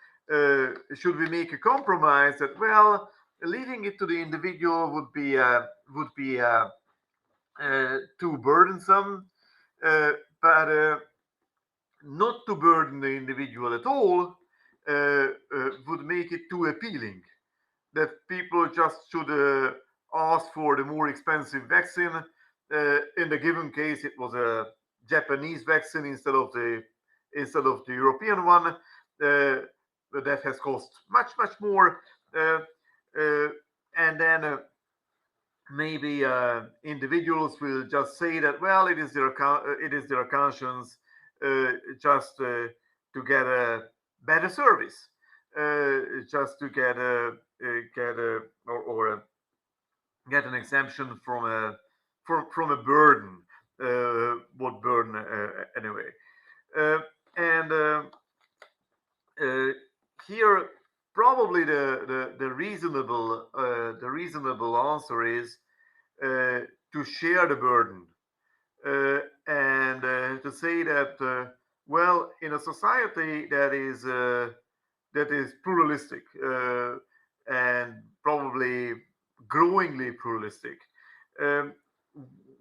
Should we make a compromise that, well, leaving it to the individual would be too burdensome, but not to burden the individual at all would make it too appealing. That people just should ask for the more expensive vaccine. In the given case, it was a Japanese vaccine instead of the European one, but that has cost much more. And then maybe individuals will just say that, well, it is their conscience just to get a better service, just to get an exemption from a burden. What burden anyway? Here probably the reasonable answer is to share the burden and to say that well, in a society that is pluralistic and probably growingly pluralistic,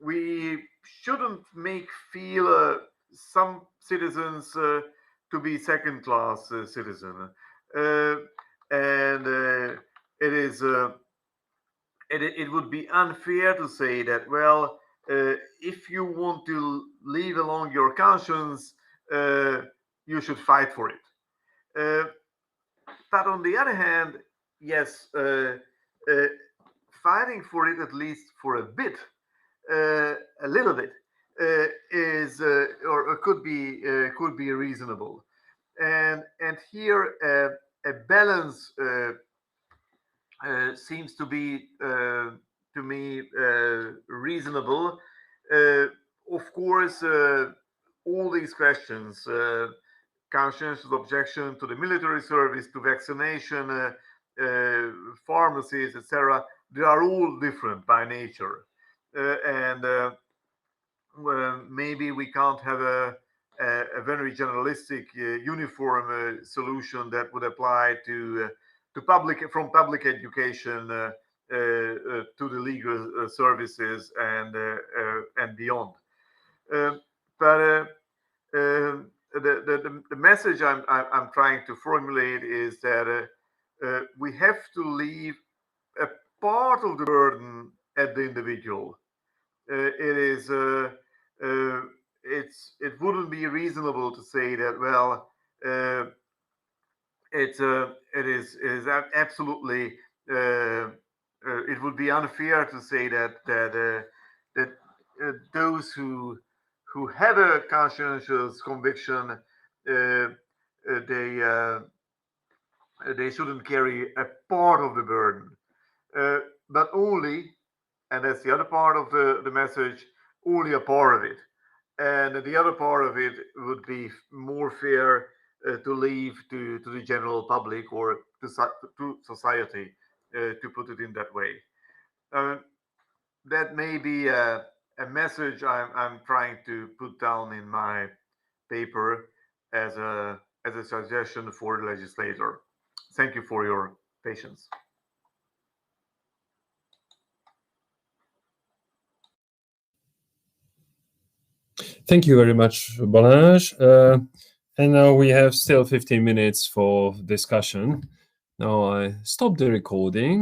we shouldn't make feel some citizens to be second-class citizen, and it would be unfair to say that, well, if you want to leave along your conscience, you should fight for it. But on the other hand, yes, fighting for it, at least for a bit, a little bit, is or could be reasonable, and here a balance seems to be to me reasonable. Of course, all these questions conscientious objection to the military service, to vaccination, pharmacies, etc. They are all different by nature, and well, maybe we can't have a very generalistic, uniform solution that would apply to public education to the legal services and beyond. But the message I'm trying to formulate is that we have to leave a part of the burden at the individual. It wouldn't be reasonable to say that, well, it is absolutely it would be unfair to say that those who have a conscientious conviction they shouldn't carry a part of the burden, but only, and that's the other part of the message, only a part of it. And the other part of it would be more fair to leave to the general public or to society, to put it in that way. That may be a message I'm trying to put down in my paper as a suggestion for the legislator. Thank you for your patience. Thank you very much, Balázs. And now we have still 15 minutes for discussion. Now I stop the recording.